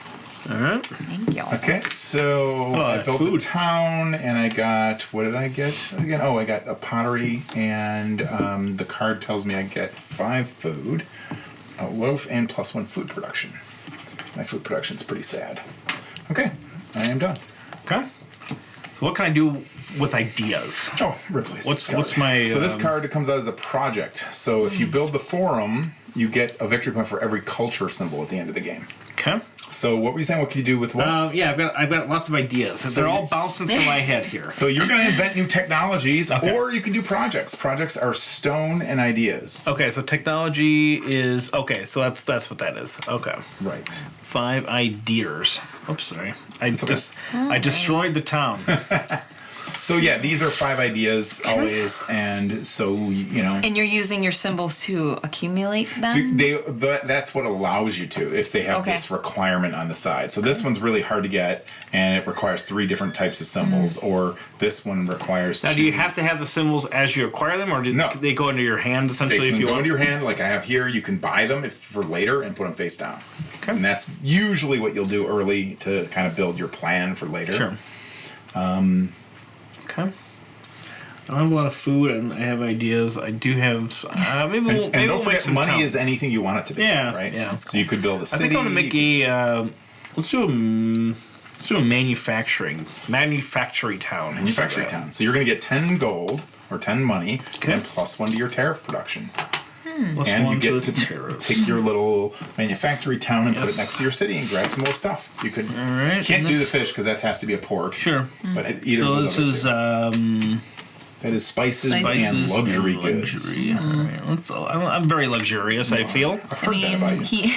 [SPEAKER 3] All right.
[SPEAKER 1] Thank you.
[SPEAKER 2] Okay, so I built
[SPEAKER 3] food.
[SPEAKER 2] a town, and I got, what did I get again? Oh, I got a pottery, and the card tells me I get 5 food, a loaf, and +1 food production. My food production's pretty sad. Okay, I am done.
[SPEAKER 3] Okay. So what can I do with ideas?
[SPEAKER 2] Oh, replace this card.
[SPEAKER 3] What's my,
[SPEAKER 2] So this card comes out as a project. So if you build the forum, you get a victory point for every culture symbol at the end of the game.
[SPEAKER 3] Okay.
[SPEAKER 2] So what were you saying? What can you do with what?
[SPEAKER 3] Yeah, I've got lots of ideas.
[SPEAKER 2] So
[SPEAKER 3] They're all
[SPEAKER 2] you-
[SPEAKER 3] bouncing through my head here.
[SPEAKER 2] So you're going to invent new technologies,
[SPEAKER 3] Okay.
[SPEAKER 2] or you can do projects. Projects are stone and ideas.
[SPEAKER 3] Okay, so technology is okay. So that's what that is. Okay.
[SPEAKER 2] Right.
[SPEAKER 3] 5 ideas. Oops, sorry.
[SPEAKER 2] okay.
[SPEAKER 3] I destroyed the town.
[SPEAKER 2] So yeah, these are 5 ideas always, and so
[SPEAKER 1] And you're using your symbols to accumulate them?
[SPEAKER 2] that's what allows you to if they have
[SPEAKER 1] Okay.
[SPEAKER 2] this requirement on the side. So this one's really hard to get, and it requires 3 different types of symbols, or this one requires.
[SPEAKER 3] Now,
[SPEAKER 2] 2.
[SPEAKER 3] do you have to have the symbols as you acquire them, or do
[SPEAKER 2] No.
[SPEAKER 3] they go into your hand
[SPEAKER 2] They
[SPEAKER 3] essentially
[SPEAKER 2] can
[SPEAKER 3] if you
[SPEAKER 2] go
[SPEAKER 3] want?
[SPEAKER 2] into your hand, like I have here. You can buy them for later and put them face down.
[SPEAKER 3] Okay.
[SPEAKER 2] And that's usually what you'll do early to kind of build your plan for later.
[SPEAKER 3] Sure. Okay. I don't have a lot of food, and I have ideas. I do have. Maybe we'll
[SPEAKER 2] And don't
[SPEAKER 3] make
[SPEAKER 2] forget,
[SPEAKER 3] some
[SPEAKER 2] money
[SPEAKER 3] towns.
[SPEAKER 2] is anything you want it to be.
[SPEAKER 3] Yeah,
[SPEAKER 2] Right.
[SPEAKER 3] yeah.
[SPEAKER 2] So you could build a
[SPEAKER 3] I
[SPEAKER 2] city.
[SPEAKER 3] think I'm gonna make a. Let's do a manufacturing town.
[SPEAKER 2] manufacturing town. So you're going to get 10 gold or 10 money,
[SPEAKER 3] Okay.
[SPEAKER 2] and +1 to your tariff production.
[SPEAKER 3] Plus
[SPEAKER 2] And
[SPEAKER 3] one
[SPEAKER 2] you get
[SPEAKER 3] the
[SPEAKER 2] to
[SPEAKER 3] tariff.
[SPEAKER 2] take your little manufacturing town and put
[SPEAKER 3] Yes.
[SPEAKER 2] it next to your city and grab some more stuff. You could.
[SPEAKER 3] All right,
[SPEAKER 2] You can't
[SPEAKER 3] and
[SPEAKER 2] do the
[SPEAKER 3] this-
[SPEAKER 2] fish because that has to be a port.
[SPEAKER 3] Sure.
[SPEAKER 2] But either
[SPEAKER 3] So
[SPEAKER 2] of
[SPEAKER 3] this
[SPEAKER 2] those
[SPEAKER 3] is
[SPEAKER 2] other two. That is spices and
[SPEAKER 3] spices
[SPEAKER 2] luxury
[SPEAKER 3] and
[SPEAKER 2] goods.
[SPEAKER 3] luxury. All right. I'm very luxurious. I feel.
[SPEAKER 2] I've heard that about you.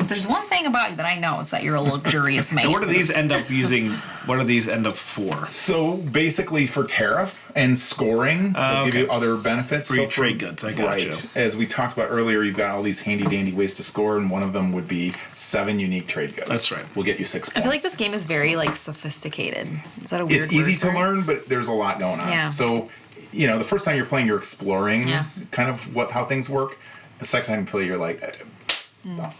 [SPEAKER 1] If there's one thing about you that I know, it's that you're a luxurious man.
[SPEAKER 3] And what do these end up using? What do these end up for?
[SPEAKER 2] So basically, for tariff and scoring, they'll give
[SPEAKER 3] okay.
[SPEAKER 2] you other benefits.
[SPEAKER 3] For
[SPEAKER 2] So
[SPEAKER 3] your trade goods, I got
[SPEAKER 2] right.
[SPEAKER 3] you.
[SPEAKER 2] As we talked about earlier, you've got all these handy dandy ways to score, and one of them would be 7 unique trade goods.
[SPEAKER 3] That's right.
[SPEAKER 2] We'll get you 6 points.
[SPEAKER 1] I feel like this game is very sophisticated. Is that a weird
[SPEAKER 2] It's easy
[SPEAKER 1] word
[SPEAKER 2] to
[SPEAKER 1] for it?
[SPEAKER 2] learn, but there's a lot going on.
[SPEAKER 1] Yeah.
[SPEAKER 2] So, the first time you're playing, you're exploring
[SPEAKER 1] Yeah.
[SPEAKER 2] kind of how things work. The second time you play, you're like,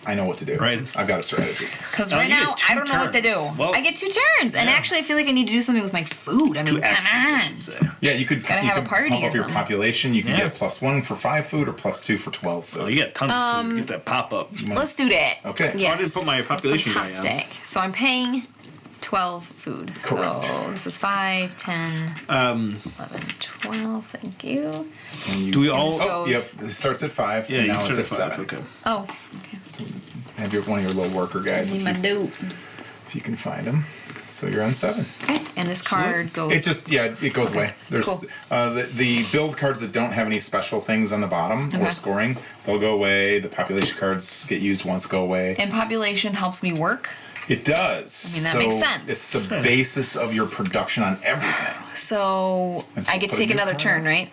[SPEAKER 2] I know what to do.
[SPEAKER 3] Right.
[SPEAKER 2] I've got a strategy.
[SPEAKER 1] Because
[SPEAKER 3] Now,
[SPEAKER 1] right
[SPEAKER 3] you get
[SPEAKER 1] now,
[SPEAKER 3] 2
[SPEAKER 1] I don't know what to do.
[SPEAKER 3] turns. Well,
[SPEAKER 1] I get 2 turns, and
[SPEAKER 3] yeah.
[SPEAKER 1] actually, I feel like I need to do something with my food. I mean, come
[SPEAKER 3] actions, I
[SPEAKER 1] on.
[SPEAKER 3] should say.
[SPEAKER 2] Yeah, you could,
[SPEAKER 1] Gotta
[SPEAKER 2] you
[SPEAKER 1] have a
[SPEAKER 2] could
[SPEAKER 1] party
[SPEAKER 2] pump
[SPEAKER 1] or
[SPEAKER 2] up your
[SPEAKER 1] something.
[SPEAKER 2] population. You can
[SPEAKER 3] Yeah.
[SPEAKER 2] get +1 for 5 food or +2 for 12 food.
[SPEAKER 3] Oh, you got tons of food. Get that pop up.
[SPEAKER 1] Let's do that.
[SPEAKER 2] Okay.
[SPEAKER 1] Yes.
[SPEAKER 3] I didn't put my population
[SPEAKER 1] That's
[SPEAKER 3] guy on.
[SPEAKER 1] fantastic. So I'm paying 12 food.
[SPEAKER 2] Correct.
[SPEAKER 1] So this is 5, 10, 11, 12. Thank you.
[SPEAKER 2] And you,
[SPEAKER 3] Do we
[SPEAKER 1] And
[SPEAKER 3] all?
[SPEAKER 1] this
[SPEAKER 2] Oh, yep.
[SPEAKER 1] goes-
[SPEAKER 2] It starts at 5,
[SPEAKER 3] Yeah,
[SPEAKER 2] and
[SPEAKER 3] you
[SPEAKER 2] now it's
[SPEAKER 3] start
[SPEAKER 2] at
[SPEAKER 3] at 5.
[SPEAKER 2] 7.
[SPEAKER 3] Okay.
[SPEAKER 1] Oh, okay.
[SPEAKER 2] So have one of your little worker guys
[SPEAKER 1] Need my dough.
[SPEAKER 2] if you can find them. So you're on 7.
[SPEAKER 1] Okay, and this card goes.
[SPEAKER 2] It's just it goes away. There's
[SPEAKER 1] cool.
[SPEAKER 2] the build cards that don't have any special things on the bottom
[SPEAKER 1] Okay.
[SPEAKER 2] or scoring. They'll go away. The population cards get used once, go away.
[SPEAKER 1] And population helps me work.
[SPEAKER 2] It does.
[SPEAKER 1] I mean, that makes sense.
[SPEAKER 2] It's the basis of your production on everything.
[SPEAKER 1] So
[SPEAKER 2] And so
[SPEAKER 1] I get to
[SPEAKER 2] put a
[SPEAKER 1] take
[SPEAKER 2] new
[SPEAKER 1] another
[SPEAKER 2] card
[SPEAKER 1] turn,
[SPEAKER 2] out.
[SPEAKER 1] right?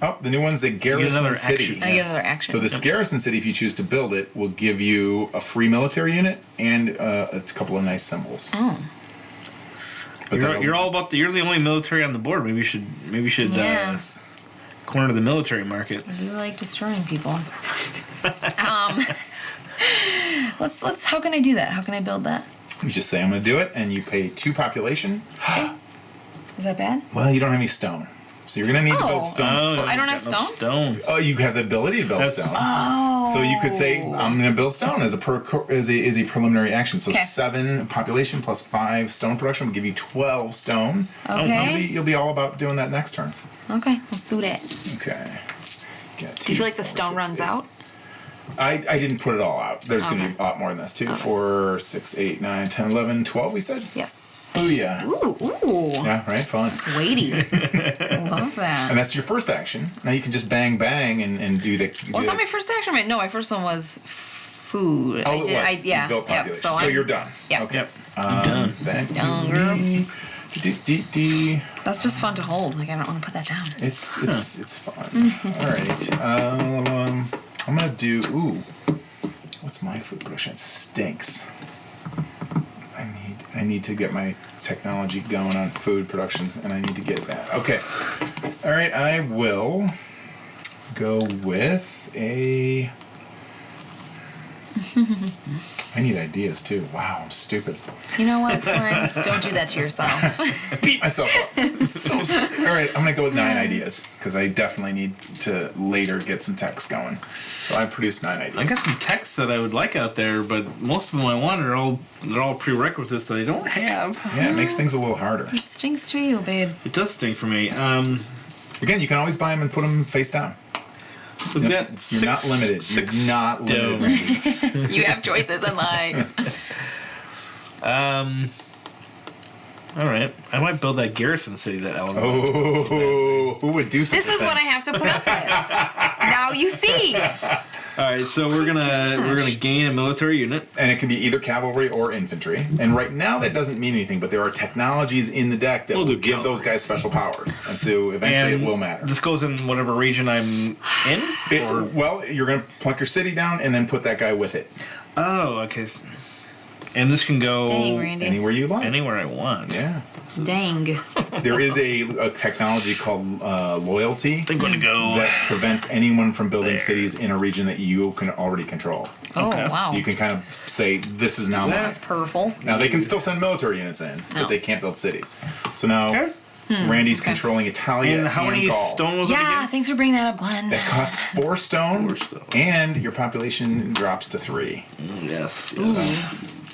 [SPEAKER 2] Oh, the new one's a garrison
[SPEAKER 3] another
[SPEAKER 2] city.
[SPEAKER 3] action.
[SPEAKER 1] I get another action.
[SPEAKER 2] So this garrison city, if you choose to build it, will give you a free military unit and a couple of nice symbols.
[SPEAKER 1] Oh.
[SPEAKER 2] But
[SPEAKER 3] you're all about you're the only military on the board. Maybe you should corner the military market.
[SPEAKER 1] I do like destroying people. Let's. How can I do that? How can I build that?
[SPEAKER 2] You just say I'm going to do it, and you pay 2 population.
[SPEAKER 1] Is that bad?
[SPEAKER 2] Well, you don't have any stone, so you're going to need to build stone.
[SPEAKER 1] I don't have stone.
[SPEAKER 2] Oh, you have the ability to build stone.
[SPEAKER 1] Oh.
[SPEAKER 2] So you could say I'm going to build stone as a preliminary action. So 7 population plus 5 stone production will give you 12 stone.
[SPEAKER 1] Okay.
[SPEAKER 2] You'll be all about doing that next turn.
[SPEAKER 1] Okay, let's do that.
[SPEAKER 2] Okay.
[SPEAKER 1] Do you feel like the stone runs out?
[SPEAKER 2] I didn't put it all out. There's going to be a lot more than this. 2, 4, 6, 8, 9, 10, 11, 12, we said?
[SPEAKER 1] Yes.
[SPEAKER 2] Oh, yeah.
[SPEAKER 1] Ooh.
[SPEAKER 2] Yeah, right? Fun.
[SPEAKER 1] It's weighty. I love that.
[SPEAKER 2] And that's your first action. Now you can just bang, bang, and do the...
[SPEAKER 1] Well, it's not my first action. No, my first one was food.
[SPEAKER 2] Oh, it was. You built population. So you're done.
[SPEAKER 1] Yeah.
[SPEAKER 2] Okay.
[SPEAKER 3] Yep. Done.
[SPEAKER 1] Done, girl.
[SPEAKER 2] D.
[SPEAKER 1] That's just fun to hold. Like, I don't want to put that down.
[SPEAKER 2] It's fun. All right. I'm gonna do. Ooh, what's my food production? It stinks. I need to get my technology going on food productions, and I need to get that. Okay. All right. I will go with a. I need ideas too. Wow, I'm stupid.
[SPEAKER 1] You know what, Glenn? Don't do that to yourself.
[SPEAKER 2] Beat myself up. I'm so sorry. All right, I'm gonna go with 9 ideas because I definitely need to later get some text going. So I produced 9 ideas.
[SPEAKER 3] I got some texts that I would like out there, but most of them I want they're all prerequisites that I don't have.
[SPEAKER 2] Yeah, it makes things a little harder.
[SPEAKER 1] It stinks to you, babe.
[SPEAKER 3] It does stink for me.
[SPEAKER 2] Again, you can always buy them and put them face down.
[SPEAKER 3] You're
[SPEAKER 2] not limited. You're not limited.
[SPEAKER 1] You have choices in life.
[SPEAKER 3] All right. I might build that garrison city that Ellen.
[SPEAKER 2] Oh, who would do something?
[SPEAKER 1] This is what I have to put up with. Now you see.
[SPEAKER 3] All right, so we're gonna gain a military unit,
[SPEAKER 2] and it can be either cavalry or infantry. And right now that doesn't mean anything, but there are technologies in the deck that will give those guys special powers, and so eventually it will matter.
[SPEAKER 3] This goes in whatever region I'm in.
[SPEAKER 2] Well, you're gonna plunk your city down and then put that guy with it.
[SPEAKER 3] Oh, okay. And this can go
[SPEAKER 2] anywhere you like.
[SPEAKER 3] Anywhere I want.
[SPEAKER 2] Yeah.
[SPEAKER 1] Dang.
[SPEAKER 2] There is a technology called loyalty
[SPEAKER 3] that
[SPEAKER 2] prevents anyone from building cities in a region that you can already control.
[SPEAKER 1] Oh, wow.
[SPEAKER 2] So you can kind of say, this is now mine.
[SPEAKER 1] That's purple.
[SPEAKER 2] Now, they can still send military units in, but they can't build cities. So now... Randy's controlling Italia
[SPEAKER 3] and how many
[SPEAKER 2] Gaul.
[SPEAKER 3] stone was it again?
[SPEAKER 1] Thanks for bringing that up, Glenn.
[SPEAKER 2] That costs 4 stone, and your population drops to 3.
[SPEAKER 3] Yes.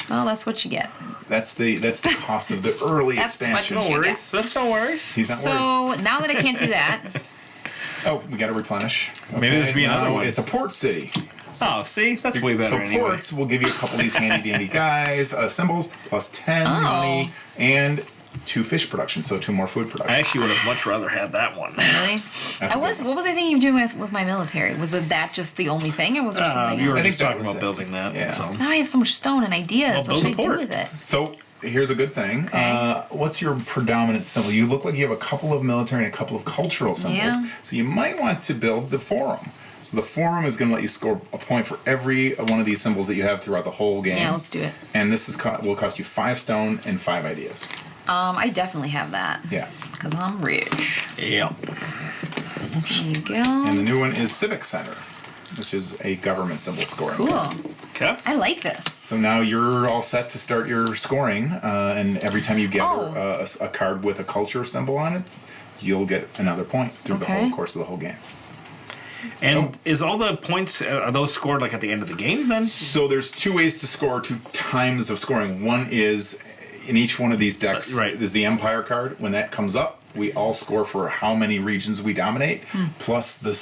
[SPEAKER 1] Well, that's what you get.
[SPEAKER 2] That's the cost of the early expansion.
[SPEAKER 3] No worries. That's no worries.
[SPEAKER 2] He's not worried.
[SPEAKER 1] So now that I can't do that,
[SPEAKER 2] we got to replenish. Okay,
[SPEAKER 3] maybe there's be another one.
[SPEAKER 2] It's a port city.
[SPEAKER 3] So, see, that's way better.
[SPEAKER 2] So ports will give you a couple of these handy dandy guys, symbols, plus 10 money, and 2 fish production, so 2 more food production.
[SPEAKER 3] I actually would have much rather had that one.
[SPEAKER 1] Really? What was I thinking of doing with my military? Was that just the only thing, or was there something
[SPEAKER 3] you were
[SPEAKER 1] else?
[SPEAKER 3] just talking about building that.
[SPEAKER 2] Yeah.
[SPEAKER 3] So.
[SPEAKER 1] Now I have so much stone and ideas. What should I do with it?
[SPEAKER 2] So here's a good thing.
[SPEAKER 1] Okay.
[SPEAKER 2] What's your predominant symbol? You look like you have a couple of military and a couple of cultural symbols.
[SPEAKER 1] Yeah.
[SPEAKER 2] So you might want to build the forum. So the forum is going to let you score a point for every one of these symbols that you have throughout the whole game.
[SPEAKER 1] Yeah, let's do it.
[SPEAKER 2] And this will cost you 5 stone and 5 ideas.
[SPEAKER 1] I definitely have that.
[SPEAKER 2] Yeah.
[SPEAKER 1] Because I'm rich.
[SPEAKER 3] Yeah.
[SPEAKER 1] There you go.
[SPEAKER 2] And the new one is Civic Center, which is a government symbol scoring.
[SPEAKER 1] Cool.
[SPEAKER 3] Okay.
[SPEAKER 1] I like this.
[SPEAKER 2] So now you're all set to start your scoring, and every time you gather a card with a culture symbol on it, you'll get another point through the whole course of the whole game.
[SPEAKER 3] And is all the points, are those scored like at the end of the game then?
[SPEAKER 2] So there's 2 ways to score, 2 times of scoring. One is in each one of these decks is the Empire card. When that comes up, we all score for how many regions we dominate, plus the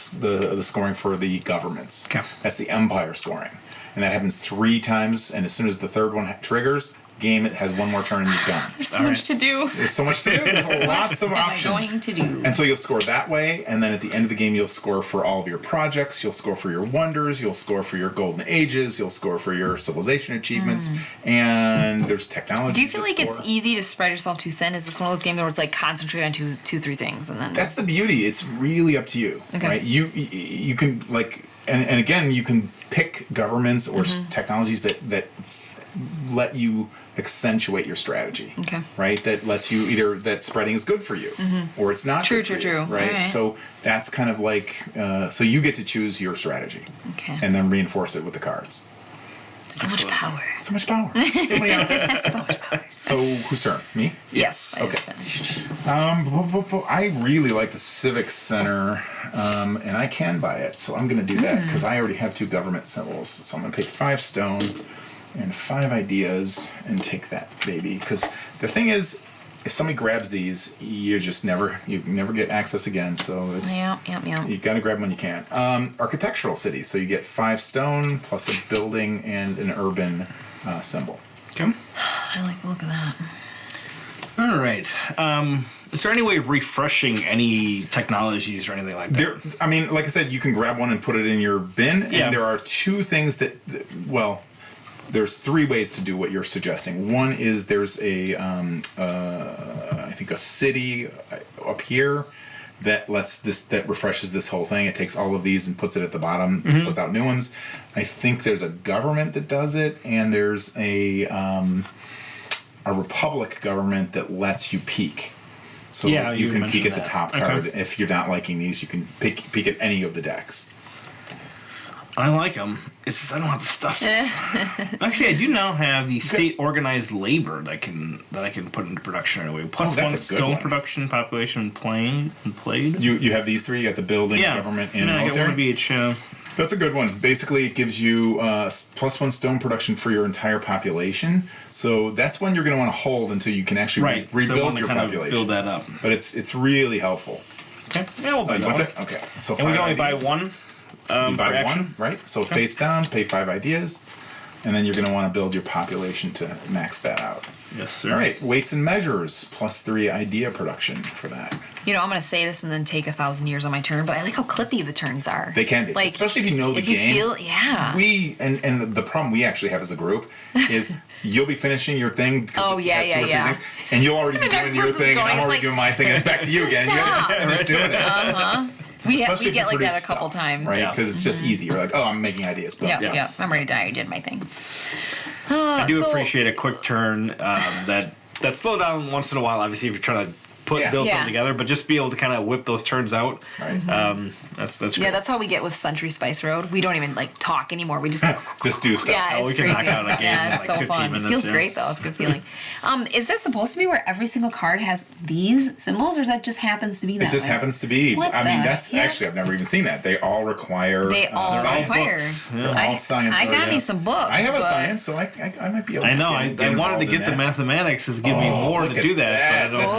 [SPEAKER 2] scoring for the governments.
[SPEAKER 3] Okay.
[SPEAKER 2] That's the Empire scoring. And that happens 3 times, and as soon as the 3rd one triggers, game it has 1 more turn and you're done.
[SPEAKER 1] There's so much to do.
[SPEAKER 2] There's so much to do. There's lots of options.
[SPEAKER 1] What am I going to do?
[SPEAKER 2] And so you'll score that way, and then at the end of the game you'll score for all of your projects, you'll score for your wonders, you'll score for your golden ages, you'll score for your civilization achievements, and there's technology.
[SPEAKER 1] Do you feel like it's easy to spread yourself too thin? Is this one of those games where it's like concentrate on two, 3 things and then?
[SPEAKER 2] That's the beauty. It's really up to you.
[SPEAKER 1] Okay.
[SPEAKER 2] Right? You can like, and again you can pick governments or technologies that let you accentuate your strategy.
[SPEAKER 1] Okay.
[SPEAKER 2] Right? That lets you either that spreading is good for you or it's not
[SPEAKER 1] True,
[SPEAKER 2] good for
[SPEAKER 1] true,
[SPEAKER 2] you,
[SPEAKER 1] true.
[SPEAKER 2] right?
[SPEAKER 1] Right.
[SPEAKER 2] So that's kind of like so you get to choose your strategy.
[SPEAKER 1] Okay.
[SPEAKER 2] And then reinforce it with the cards.
[SPEAKER 1] So much power.
[SPEAKER 2] So much power. So many options.
[SPEAKER 1] So much power.
[SPEAKER 2] So whose turn? Me?
[SPEAKER 1] Yes. I just
[SPEAKER 2] Okay.
[SPEAKER 1] finished.
[SPEAKER 2] I really like the Civic Center, and I can buy it, so I'm going to do that because I already have 2 government symbols. So I'm going to pay 5 stone and 5 ideas and take that baby. Because the thing is, if somebody grabs these, you never get access again. So it's you got to grab them when you can. Architectural cities, so you get 5 stone plus a building and an urban symbol.
[SPEAKER 3] Okay.
[SPEAKER 1] I like the look of that.
[SPEAKER 3] All right. Is there any way of refreshing any technologies or anything like that?
[SPEAKER 2] I mean, like I said, you can grab one and put it in your bin, and there are 2 things there's 3 ways to do what you're suggesting. One is there's I think a city up here that refreshes this whole thing. It takes all of these and puts it at the bottom, puts out new ones. I think there's a government that does it, and there's a republic government that lets you peek. So you can peek at the top card. Okay. If you're not liking these, you can peek at any of the decks.
[SPEAKER 3] I like them. It's just I don't have the stuff. Actually, I do now have the state organized labor that I can put into production right away. Plus 1 stone production, population, played.
[SPEAKER 2] You have these 3. You got the building, government, and military.
[SPEAKER 3] I got 1 of each.
[SPEAKER 2] That's a good one. Basically, it gives you plus 1 stone production for your entire population. So that's one you're going to want to hold until you can actually rebuild your population.
[SPEAKER 3] Build that up.
[SPEAKER 2] But it's really helpful.
[SPEAKER 3] Okay. Yeah, we'll buy that one.
[SPEAKER 2] Okay. So
[SPEAKER 3] and we can only buy 1.
[SPEAKER 2] You buy 1, right? So face down, pay 5 ideas, and then you're going to want to build your population to max that out.
[SPEAKER 3] Yes, sir.
[SPEAKER 2] All right, weights and measures, plus 3 idea production for that.
[SPEAKER 1] I'm going to say this and then take 1,000 years on my turn, but I like how clippy the turns are.
[SPEAKER 2] They can be, especially if you know the game.
[SPEAKER 1] If you feel,
[SPEAKER 2] and the problem we actually have as a group is you'll be finishing your thing because it has 2 or 3 things, and you'll already be doing your thing, and I'm already doing my thing, and it's back to you again. You got to finish doing it.
[SPEAKER 1] We get like that a couple times.
[SPEAKER 2] Right, because it's just easy. You're like, I'm making ideas.
[SPEAKER 1] Yeah, I'm ready to die. I did my thing.
[SPEAKER 3] I do appreciate a quick turn that slow down once in a while, obviously, if you're trying to build something together, but just be able to kind of whip those turns out.
[SPEAKER 2] Right.
[SPEAKER 3] That's great.
[SPEAKER 1] Yeah, that's how we get with Century Spice Road. We don't even talk anymore. We just
[SPEAKER 2] just do stuff.
[SPEAKER 1] Yeah, it's
[SPEAKER 3] we can
[SPEAKER 1] crazy.
[SPEAKER 3] knock out a game in
[SPEAKER 1] it's so
[SPEAKER 3] 15
[SPEAKER 1] fun.
[SPEAKER 3] minutes.
[SPEAKER 1] It feels great though. It's a good feeling. Is that supposed to be where every single card has these symbols, or is that just happens to be that?
[SPEAKER 2] It just happens to be.
[SPEAKER 1] What
[SPEAKER 2] that's actually I've never even seen that. They all require.
[SPEAKER 1] They all require.
[SPEAKER 2] They're all science.
[SPEAKER 1] I got me some books.
[SPEAKER 2] I have a science, so I might be able to.
[SPEAKER 3] I know. I wanted to get the mathematics to give me more to do that. But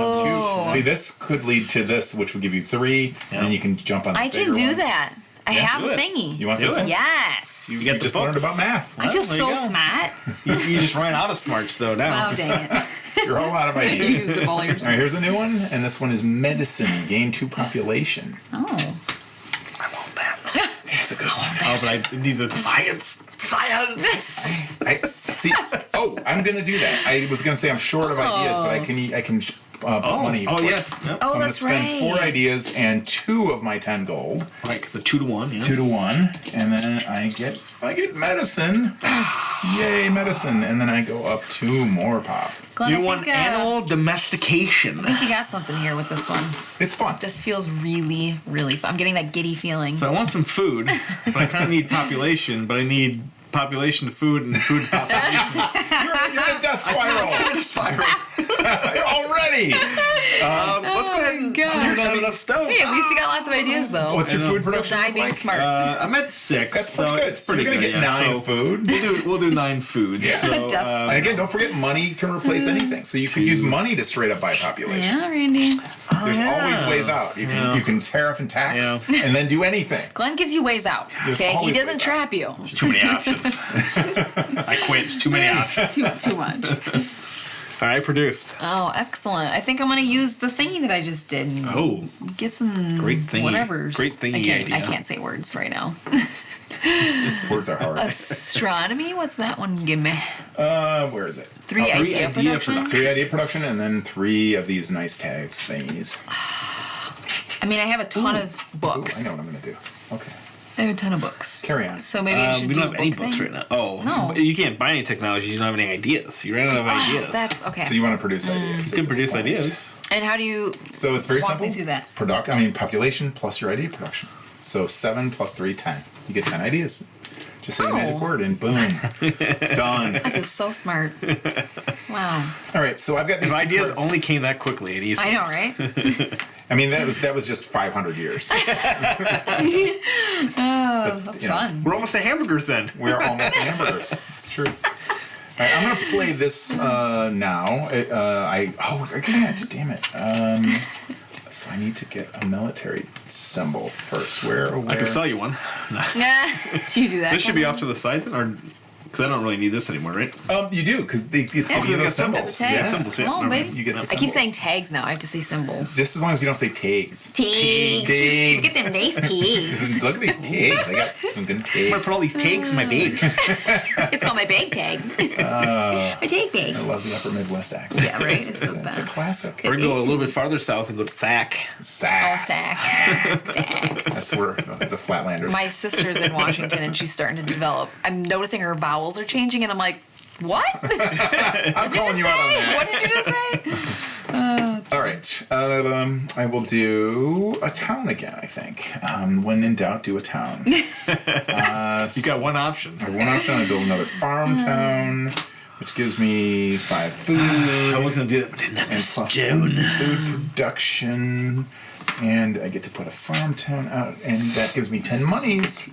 [SPEAKER 2] See, this could lead to this, which would give you 3, and then you can jump on the bigger
[SPEAKER 1] can do
[SPEAKER 2] ones.
[SPEAKER 1] that. I have a thingy.
[SPEAKER 2] You want this one?
[SPEAKER 1] Yes.
[SPEAKER 2] You just learned about math.
[SPEAKER 1] I feel so smart.
[SPEAKER 3] You just ran out of smarts, though, now.
[SPEAKER 1] Oh, dang it.
[SPEAKER 2] You're all out of ideas.
[SPEAKER 1] Used all yours.
[SPEAKER 2] All right, here's a new one, and this one is medicine. Gain 2 population.
[SPEAKER 1] Oh.
[SPEAKER 3] I want that.
[SPEAKER 2] It's a good one.
[SPEAKER 3] Oh, but I need the science.
[SPEAKER 2] I'm going to do that. I was going to say I'm short of ideas, but I can put money.
[SPEAKER 3] Oh, yes. Yep.
[SPEAKER 2] So I'm going to spend 4 ideas and 2 of my 10 gold.
[SPEAKER 3] Right, because the 2 to 1. Yeah.
[SPEAKER 2] 2 to 1, and then I get medicine. Yay, medicine! And then I go up 2 more pop.
[SPEAKER 1] Glenn,
[SPEAKER 3] you want animal domestication.
[SPEAKER 1] I think you got something here with this one.
[SPEAKER 2] It's fun.
[SPEAKER 1] This feels really, really fun. I'm getting that giddy feeling.
[SPEAKER 3] So I want some food, but I kind of need population, but I need population to food and food to population.
[SPEAKER 2] You're in a death spiral. Already.
[SPEAKER 3] Let's go ahead and have enough stone.
[SPEAKER 1] Hey, at least you got lots of ideas, though.
[SPEAKER 2] What's your food production?
[SPEAKER 1] You'll die being smart.
[SPEAKER 3] I'm at 6.
[SPEAKER 2] That's pretty good.
[SPEAKER 3] It's pretty
[SPEAKER 2] so you're going to get 9 food.
[SPEAKER 3] We'll do 9 food.
[SPEAKER 2] Yeah.
[SPEAKER 3] So,
[SPEAKER 2] and again, don't forget money can replace anything. So you could use money to straight up buy population.
[SPEAKER 1] Yeah, Randy.
[SPEAKER 2] There's always ways out. You can tariff and tax and then do anything.
[SPEAKER 1] Glenn gives you ways out. Okay, he doesn't trap you.
[SPEAKER 3] There's too many options. I quit. It's too many options.
[SPEAKER 1] Too much.
[SPEAKER 3] All right, produced.
[SPEAKER 1] Oh, excellent. I think I'm going to use the thingy that I just did. And get some
[SPEAKER 3] great thingy.
[SPEAKER 1] Whatevers.
[SPEAKER 3] Great thingy idea.
[SPEAKER 1] I can't say words right now.
[SPEAKER 2] Words are hard.
[SPEAKER 1] Astronomy? What's that one? Give me.
[SPEAKER 2] Where is it?
[SPEAKER 1] 3 idea production.
[SPEAKER 2] 3 idea production, and then 3 of these nice tags thingies.
[SPEAKER 1] I mean, I have a ton of books.
[SPEAKER 2] I know what I'm going to do. Okay.
[SPEAKER 1] I have a ton of books.
[SPEAKER 2] Carry on.
[SPEAKER 1] So maybe I should
[SPEAKER 3] we
[SPEAKER 1] do
[SPEAKER 3] don't have any
[SPEAKER 1] book
[SPEAKER 3] books
[SPEAKER 1] thing?
[SPEAKER 3] right now. Oh,
[SPEAKER 1] No.
[SPEAKER 3] You can't buy any technology. You don't have any ideas. You ran out of ideas.
[SPEAKER 1] That's okay.
[SPEAKER 2] So you want to produce ideas.
[SPEAKER 3] You can produce ideas.
[SPEAKER 1] And how do you
[SPEAKER 2] So it's very
[SPEAKER 1] walk
[SPEAKER 2] simple.
[SPEAKER 1] me through that?
[SPEAKER 2] Population plus your idea production. So 7 plus 3, 10. You get 10 ideas. Just say the magic word and boom. Done.
[SPEAKER 1] I feel so smart. Wow.
[SPEAKER 2] All right, so I've got these
[SPEAKER 3] If
[SPEAKER 2] two
[SPEAKER 3] ideas
[SPEAKER 2] cards.
[SPEAKER 3] only came that quickly at East.
[SPEAKER 1] I know, right?
[SPEAKER 2] I mean, that was just 500 years.
[SPEAKER 1] That's fun.
[SPEAKER 3] We're almost to hamburgers then.
[SPEAKER 2] We're almost to hamburgers. It's true. All right, I'm going to play this now. I can't. Damn it. So I need to get a military symbol first. Where?
[SPEAKER 3] I can sell you one.
[SPEAKER 1] Yeah. Do you do that?
[SPEAKER 3] This should be off to the side then, or because I don't really need this anymore, right?
[SPEAKER 2] You do, because it's giving you those symbols.
[SPEAKER 1] The tags.
[SPEAKER 2] Yeah.
[SPEAKER 3] Symbols, yeah.
[SPEAKER 1] Come on, baby.
[SPEAKER 2] You get the
[SPEAKER 1] I keep
[SPEAKER 2] symbols.
[SPEAKER 1] saying tags now. I have to say symbols.
[SPEAKER 2] Just as long as you don't say tags.
[SPEAKER 1] Tags.
[SPEAKER 2] Tags.
[SPEAKER 1] Look at them nice tags.
[SPEAKER 2] Look at these tags. I got some good
[SPEAKER 3] I'm
[SPEAKER 2] tags.
[SPEAKER 3] gonna put all these tags in my bag.
[SPEAKER 1] It's called my bag tag. My tag bag.
[SPEAKER 2] I love the Upper Midwest accent.
[SPEAKER 1] Yeah, right?
[SPEAKER 2] It's
[SPEAKER 1] It's the
[SPEAKER 2] a
[SPEAKER 1] best.
[SPEAKER 2] classic.
[SPEAKER 3] We're gonna go a little bit farther south and go to Sac.
[SPEAKER 1] Oh,
[SPEAKER 2] Sack.
[SPEAKER 1] sack. Sack.
[SPEAKER 2] That's where the Flatlanders.
[SPEAKER 1] My sister's in Washington and she's starting to develop. I'm noticing her vowels are changing and I'm like, what?
[SPEAKER 2] I'm
[SPEAKER 1] What did
[SPEAKER 2] calling
[SPEAKER 1] you
[SPEAKER 2] you out on
[SPEAKER 1] say?
[SPEAKER 2] that.
[SPEAKER 1] What did you just say?
[SPEAKER 2] All right. I will do a town again, I think. When in doubt, do a town.
[SPEAKER 3] You got one option.
[SPEAKER 2] I have one option. I build another farm town, which gives me 5 food.
[SPEAKER 3] I was gonna do that, but didn't have
[SPEAKER 2] and
[SPEAKER 3] this
[SPEAKER 2] plus
[SPEAKER 3] stone.
[SPEAKER 2] food production. And I get to put a farm town out, and that gives me 10 monies.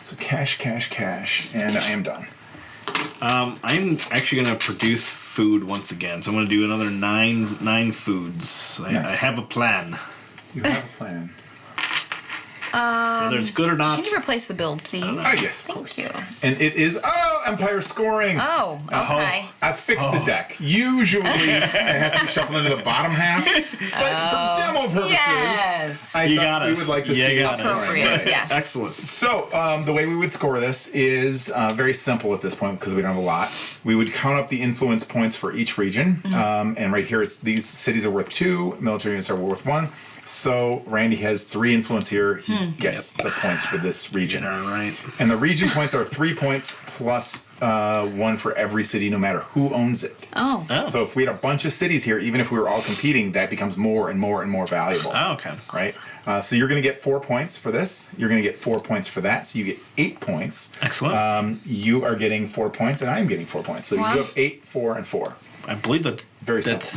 [SPEAKER 2] So cash, cash, cash. And I am done.
[SPEAKER 3] I'm actually gonna produce food once again, so I'm gonna do another nine foods. I
[SPEAKER 2] Nice.
[SPEAKER 3] have a plan.
[SPEAKER 2] You have a plan.
[SPEAKER 3] Whether it's good or not.
[SPEAKER 1] Can you replace the build, please?
[SPEAKER 2] Oh, yes, of course.
[SPEAKER 1] Thank you.
[SPEAKER 2] And it is, Empire scoring.
[SPEAKER 1] Oh, okay.
[SPEAKER 2] I fixed the deck. Usually it has to be shuffled into the bottom half, but for demo purposes,
[SPEAKER 1] Yes.
[SPEAKER 2] I
[SPEAKER 3] You
[SPEAKER 2] thought
[SPEAKER 3] got
[SPEAKER 2] we
[SPEAKER 3] us.
[SPEAKER 2] would like to
[SPEAKER 3] You
[SPEAKER 2] see
[SPEAKER 3] got
[SPEAKER 2] it
[SPEAKER 3] us.
[SPEAKER 2] scoring.
[SPEAKER 1] Appropriate,
[SPEAKER 2] Right.
[SPEAKER 1] yes.
[SPEAKER 3] Excellent.
[SPEAKER 2] So the way we would score this is very simple at this point because we don't have a lot. We would count up the influence points for each region, and right here, these cities are worth 2, military units are worth 1. So Randy has 3 influence here. He gets the points for this region.
[SPEAKER 3] All right.
[SPEAKER 2] And the region points are 3 points plus 1 for every city, no matter who owns it.
[SPEAKER 1] Oh.
[SPEAKER 3] Oh.
[SPEAKER 2] So if we had a bunch of cities here, even if we were all competing, that becomes more and more and more valuable.
[SPEAKER 3] Oh, okay.
[SPEAKER 2] Right? So you're going to get 4 points for this. You're going to get 4 points for that. So you get 8 points.
[SPEAKER 3] Excellent.
[SPEAKER 2] You are getting 4 points, and I'm getting 4 points. So
[SPEAKER 1] Wow.
[SPEAKER 2] you have 8, 4, and 4.
[SPEAKER 3] I believe that
[SPEAKER 2] Very
[SPEAKER 3] that's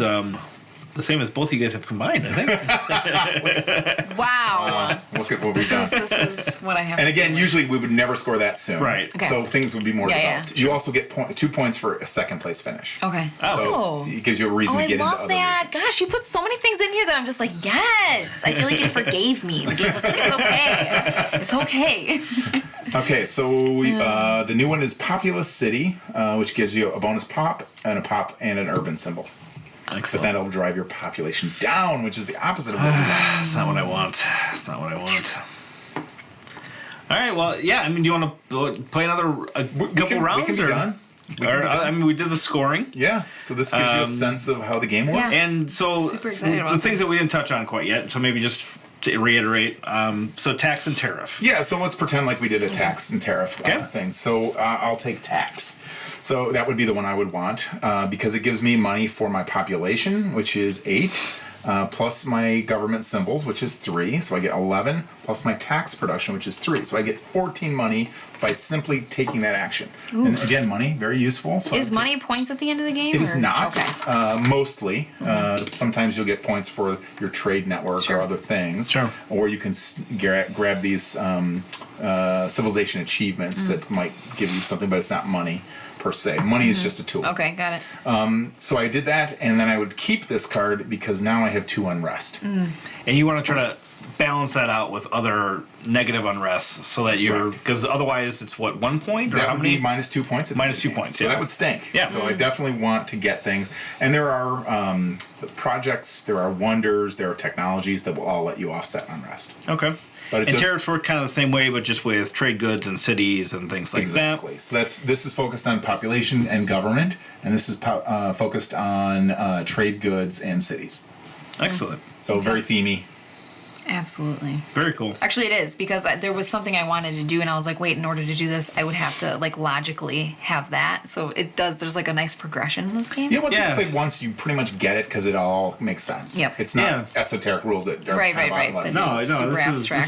[SPEAKER 3] the same as both of you guys have combined, I think.
[SPEAKER 1] Wow.
[SPEAKER 2] Look at what we've done.
[SPEAKER 1] This is what I have
[SPEAKER 2] And
[SPEAKER 1] to
[SPEAKER 2] again,
[SPEAKER 1] do.
[SPEAKER 2] usually we would never score that soon.
[SPEAKER 3] Right.
[SPEAKER 1] Okay.
[SPEAKER 2] So things would be more
[SPEAKER 1] Yeah,
[SPEAKER 2] developed.
[SPEAKER 1] yeah.
[SPEAKER 2] You also get 2 points for a second place finish.
[SPEAKER 1] Okay.
[SPEAKER 2] So it gives you a reason
[SPEAKER 1] Oh,
[SPEAKER 2] to
[SPEAKER 1] I
[SPEAKER 2] get into
[SPEAKER 1] love
[SPEAKER 2] other
[SPEAKER 1] that. Gosh, you put so many things in here that I'm just like, yes. I feel like it forgave me. The game was like, it's okay. It's okay.
[SPEAKER 2] regions. Okay, so the new one is Populous City, which gives you a bonus pop and an urban symbol. But
[SPEAKER 3] Excellent.
[SPEAKER 2] that'll drive your population down, which is the opposite of what we want.
[SPEAKER 3] That's not what I want. That's not what I want. All right. Well, yeah. I mean, do you want to play another couple rounds?
[SPEAKER 2] We can be done.
[SPEAKER 3] I mean, we did the scoring.
[SPEAKER 2] Yeah, so this gives you a sense of how the game works.
[SPEAKER 1] Yeah.
[SPEAKER 3] And so
[SPEAKER 1] Super excited
[SPEAKER 3] the
[SPEAKER 1] about
[SPEAKER 3] things
[SPEAKER 1] this.
[SPEAKER 3] that we didn't touch on quite yet. So maybe just to reiterate. So tax and tariff.
[SPEAKER 2] Yeah, so let's pretend like we did a tax and tariff thing. So I'll take tax. So that would be the one I would want because it gives me money for my population, which is 8, plus my government symbols, which is 3. So I get 11, plus my tax production, which is 3. So I get 14 money by simply taking that action. Ooh. And again, money, very useful. So
[SPEAKER 1] Is money points at the end of the game?
[SPEAKER 2] It is not.
[SPEAKER 1] Okay.
[SPEAKER 2] Mostly. Sometimes you'll get points for your trade network or other things.
[SPEAKER 3] Sure.
[SPEAKER 2] Or you can grab these civilization achievements that might give you something, but it's not money per se. Money is just a tool.
[SPEAKER 1] Okay, got it.
[SPEAKER 2] So I did that, and then I would keep this card because now I have 2 unrest.
[SPEAKER 3] And you want to try to balance that out with other negative unrests so that you're because otherwise it's what 1 point or
[SPEAKER 2] That
[SPEAKER 3] how
[SPEAKER 2] would
[SPEAKER 3] many?
[SPEAKER 2] be minus 2 points. At the
[SPEAKER 3] Minus
[SPEAKER 2] end of
[SPEAKER 3] 2
[SPEAKER 2] the game.
[SPEAKER 3] points,
[SPEAKER 2] So
[SPEAKER 3] yeah.
[SPEAKER 2] that would stink.
[SPEAKER 3] Yeah.
[SPEAKER 2] So I definitely want to get things. And there are projects, there are wonders, there are technologies that will all let you offset unrest.
[SPEAKER 3] Okay.
[SPEAKER 2] But it
[SPEAKER 3] and
[SPEAKER 2] just-
[SPEAKER 3] tariffs work kind of the same way, but just with trade goods and cities and things like
[SPEAKER 2] Exactly. So this is focused on population and government, and this is focused on trade goods and cities.
[SPEAKER 3] that. Excellent.
[SPEAKER 2] So very themey.
[SPEAKER 1] Absolutely.
[SPEAKER 3] Very cool.
[SPEAKER 1] Actually, it is, because there was something I wanted to do, and I was like, wait, in order to do this, I would have to, like, logically have that. So it does, there's, like, a nice progression in this game.
[SPEAKER 2] Yeah, once you play once, you pretty much get it because it all makes sense.
[SPEAKER 1] Yep.
[SPEAKER 2] It's not esoteric rules that are
[SPEAKER 1] right.
[SPEAKER 3] No, this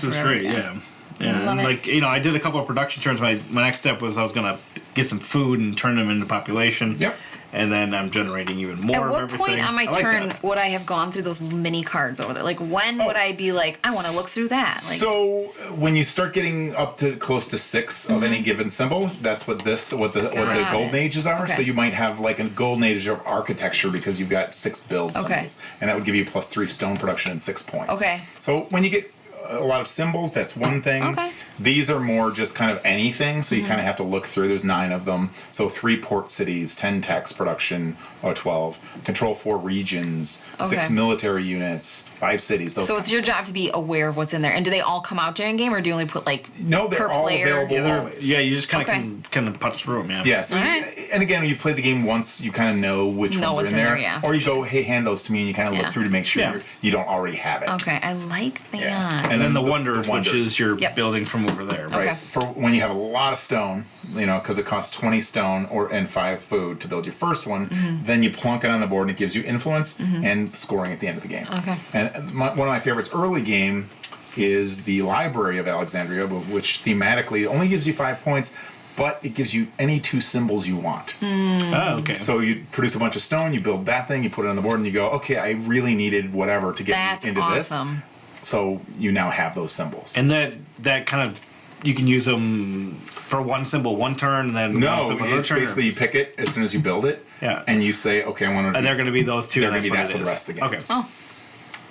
[SPEAKER 3] is great, yeah. And like, I did a couple of production turns. My next step was I was going to get some food and turn them into population.
[SPEAKER 2] Yep.
[SPEAKER 3] And then I'm generating even more
[SPEAKER 1] At what
[SPEAKER 3] of everything.
[SPEAKER 1] point on my turn would I have gone through those mini cards over there? Like, when would I be like, I want to look through that? Like,
[SPEAKER 2] so when you start getting up to close to 6 of any given symbol, that's what the golden ages are.
[SPEAKER 1] Okay.
[SPEAKER 2] So you might have like a golden age of architecture because you've got 6 build symbols, and that would give you +3 stone production and 6 points.
[SPEAKER 1] Okay.
[SPEAKER 2] So when you get a lot of symbols, that's one thing.
[SPEAKER 1] Okay.
[SPEAKER 2] These are more just kind of anything, so you kind of have to look through. There's 9 of them. So 3 port cities, 10 text production, 12. Control 4 regions, 6 military units, 5 cities.
[SPEAKER 1] So it's your job to be aware of what's in there. And do they all come out during game, or do you only put like
[SPEAKER 2] no? They're
[SPEAKER 1] per
[SPEAKER 2] all
[SPEAKER 1] player?
[SPEAKER 2] available always.
[SPEAKER 3] Yeah, you just kind of putz through them. Yeah.
[SPEAKER 2] Yeah. So and again, when you play the game once, you kind of know which ones are in there.
[SPEAKER 1] Yeah.
[SPEAKER 2] Or you go, hey, hand those to me, and you kind of look through to make sure you don't already have it.
[SPEAKER 1] Okay, I like that.
[SPEAKER 2] Yeah.
[SPEAKER 3] And then the wonders, which is your building from over there.
[SPEAKER 2] Right.
[SPEAKER 1] Okay.
[SPEAKER 2] For when you have a lot of stone, because it costs 20 stone and 5 food to build your first one, then you plunk it on the board and it gives you influence and scoring at the end of the game.
[SPEAKER 1] Okay.
[SPEAKER 2] And one of my favorites early game is the Library of Alexandria, which thematically only gives you 5 points, but it gives you any 2 symbols you want.
[SPEAKER 3] Oh, okay.
[SPEAKER 2] So you produce a bunch of stone, you build that thing, you put it on the board, and you go, okay, I really needed whatever to get into
[SPEAKER 1] awesome.
[SPEAKER 2] this. So you now have those symbols.
[SPEAKER 3] And that kind of, you can use them for one symbol one turn, and then
[SPEAKER 2] it's basically you pick it as soon as you build it, and you say, okay, I want to.
[SPEAKER 3] And they're going to be those 2.
[SPEAKER 2] They're going to be that for the rest of the game.
[SPEAKER 3] Okay.
[SPEAKER 1] Oh.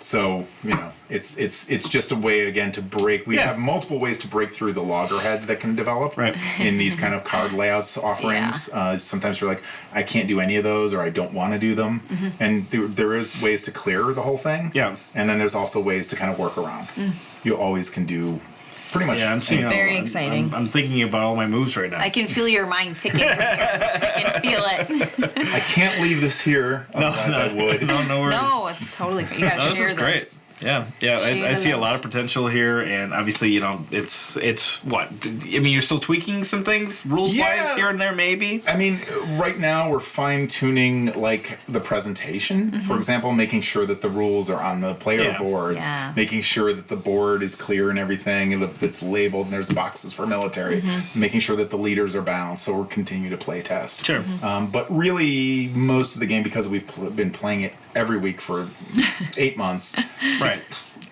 [SPEAKER 2] So it's just a way again to break. We have multiple ways to break through the loggerheads that can develop in these kind of card layouts offerings. Sometimes you're like, I can't do any of those, or I don't want to do them, and there is ways to clear the whole thing.
[SPEAKER 3] Yeah.
[SPEAKER 2] And then there's also ways to kind of work around. You always can do. Pretty much.
[SPEAKER 3] Yeah, I'm seeing
[SPEAKER 1] very exciting.
[SPEAKER 3] I'm thinking about all my moves right now.
[SPEAKER 1] I can feel your mind ticking from here. I can feel it.
[SPEAKER 2] I can't leave this here, otherwise I would.
[SPEAKER 3] No worries.
[SPEAKER 1] No, it's totally fine. You gotta share
[SPEAKER 3] this. Great. Yeah, I see a lot of potential here, and obviously, it's what? I mean, you're still tweaking some things rules-wise here and there, maybe?
[SPEAKER 2] I mean, right now we're fine-tuning, like, the presentation. For example, making sure that the rules are on the player boards, making sure that the board is clear and everything, and that it's labeled, and there's boxes for military, making sure that the leaders are balanced, so we're continuing to play test.
[SPEAKER 3] Sure.
[SPEAKER 2] But really, most of the game, because we've been playing it every week for 8 months,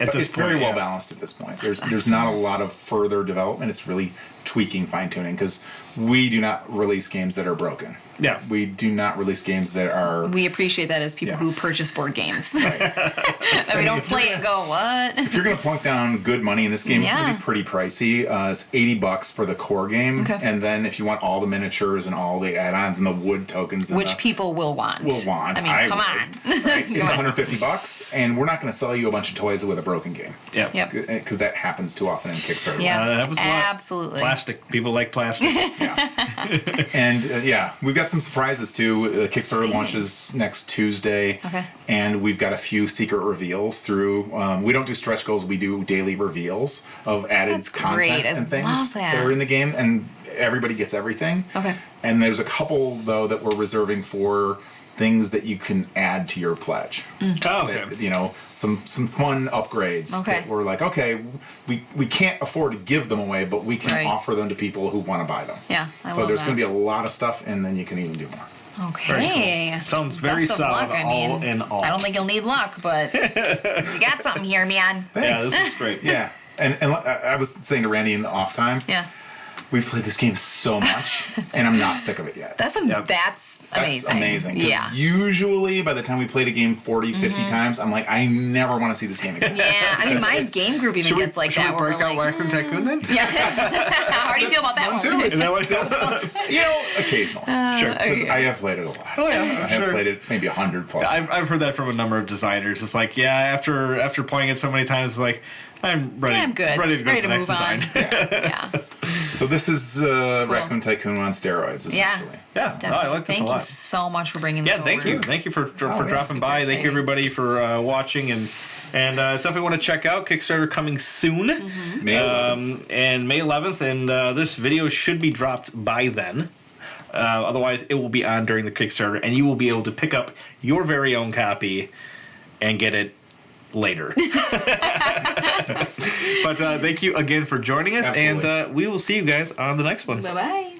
[SPEAKER 2] it's very well balanced at this point. There's not a lot of further development. It's really tweaking, fine-tuning, because we do not release games that are broken.
[SPEAKER 3] Yeah.
[SPEAKER 2] We do not release games that are...
[SPEAKER 1] We appreciate that as people who purchase board games. And we don't play it and go, what?
[SPEAKER 2] If you're going to plunk down good money in this game, it's going to be pretty pricey. It's $80 for the core game. Okay. And then if you want all the miniatures and all the add-ons and the wood tokens...
[SPEAKER 1] Which people will want.
[SPEAKER 2] I mean, come on. Right? It's $150, and we're not going to sell you a bunch of toys with a broken game.
[SPEAKER 3] Yeah.
[SPEAKER 2] Because that happens too often in Kickstarter.
[SPEAKER 1] Yeah,
[SPEAKER 3] that happens a lot.
[SPEAKER 1] Absolutely.
[SPEAKER 3] Plastic. People like plastic.
[SPEAKER 2] And we've got some surprises too. Kickstarter launches next Tuesday, and we've got a few secret reveals through. We don't do stretch goals; we do daily reveals of added content and things that are in the game, and everybody gets everything. Okay. And there's a couple though that we're reserving for things that you can add to your pledge.
[SPEAKER 3] Oh, okay.
[SPEAKER 2] That, some fun upgrades. Okay. That we're like, okay, we can't afford to give them away, but we can offer them to people who want to buy them.
[SPEAKER 1] Yeah,
[SPEAKER 2] so there's going to be a lot of stuff, and then you can even do more.
[SPEAKER 1] Okay.
[SPEAKER 3] Cool. Sounds very solid. All in all.
[SPEAKER 1] I don't think you'll need luck, but you got something here, man.
[SPEAKER 2] Thanks.
[SPEAKER 3] Yeah, this is great.
[SPEAKER 2] Yeah, and I was saying to Randy in the off time.
[SPEAKER 1] Yeah.
[SPEAKER 2] We've played this game so much, and I'm not sick of it yet.
[SPEAKER 1] That's amazing.
[SPEAKER 2] That's amazing. Yeah. Usually, by the time we played a game 40, 50 times, I'm like, I never want to see this game again.
[SPEAKER 1] Yeah, I mean, my game group even gets like that.
[SPEAKER 3] Should we break out Wacom Tycoon then?
[SPEAKER 1] Yeah. How do you feel about that one?
[SPEAKER 2] Too.
[SPEAKER 3] Is that what it's
[SPEAKER 2] occasionally.
[SPEAKER 3] Sure.
[SPEAKER 2] Because I have played it a lot.
[SPEAKER 3] Oh, yeah.
[SPEAKER 2] I have played it maybe 100 plus.
[SPEAKER 3] I've heard that from a number of designers. It's like, after playing it so many times, it's like, I'm ready.
[SPEAKER 1] I'm good.
[SPEAKER 3] Ready to go to the next design.
[SPEAKER 1] Yeah.
[SPEAKER 2] So this is Raccoon Tycoon on steroids, essentially.
[SPEAKER 3] Yeah.
[SPEAKER 1] So
[SPEAKER 3] I like this a lot.
[SPEAKER 1] Thank you so much for bringing this over.
[SPEAKER 3] Thank you. Thank you for dropping by. Thank you, everybody, for watching. And And stuff we want to check out. Kickstarter coming soon.
[SPEAKER 2] May 11th.
[SPEAKER 3] And May 11th. And this video should be dropped by then. Otherwise, it will be on during the Kickstarter, and you will be able to pick up your very own copy and get it later. But thank you again for joining us,
[SPEAKER 2] Absolutely.
[SPEAKER 3] and we will see you guys on the next one.
[SPEAKER 1] Bye-bye.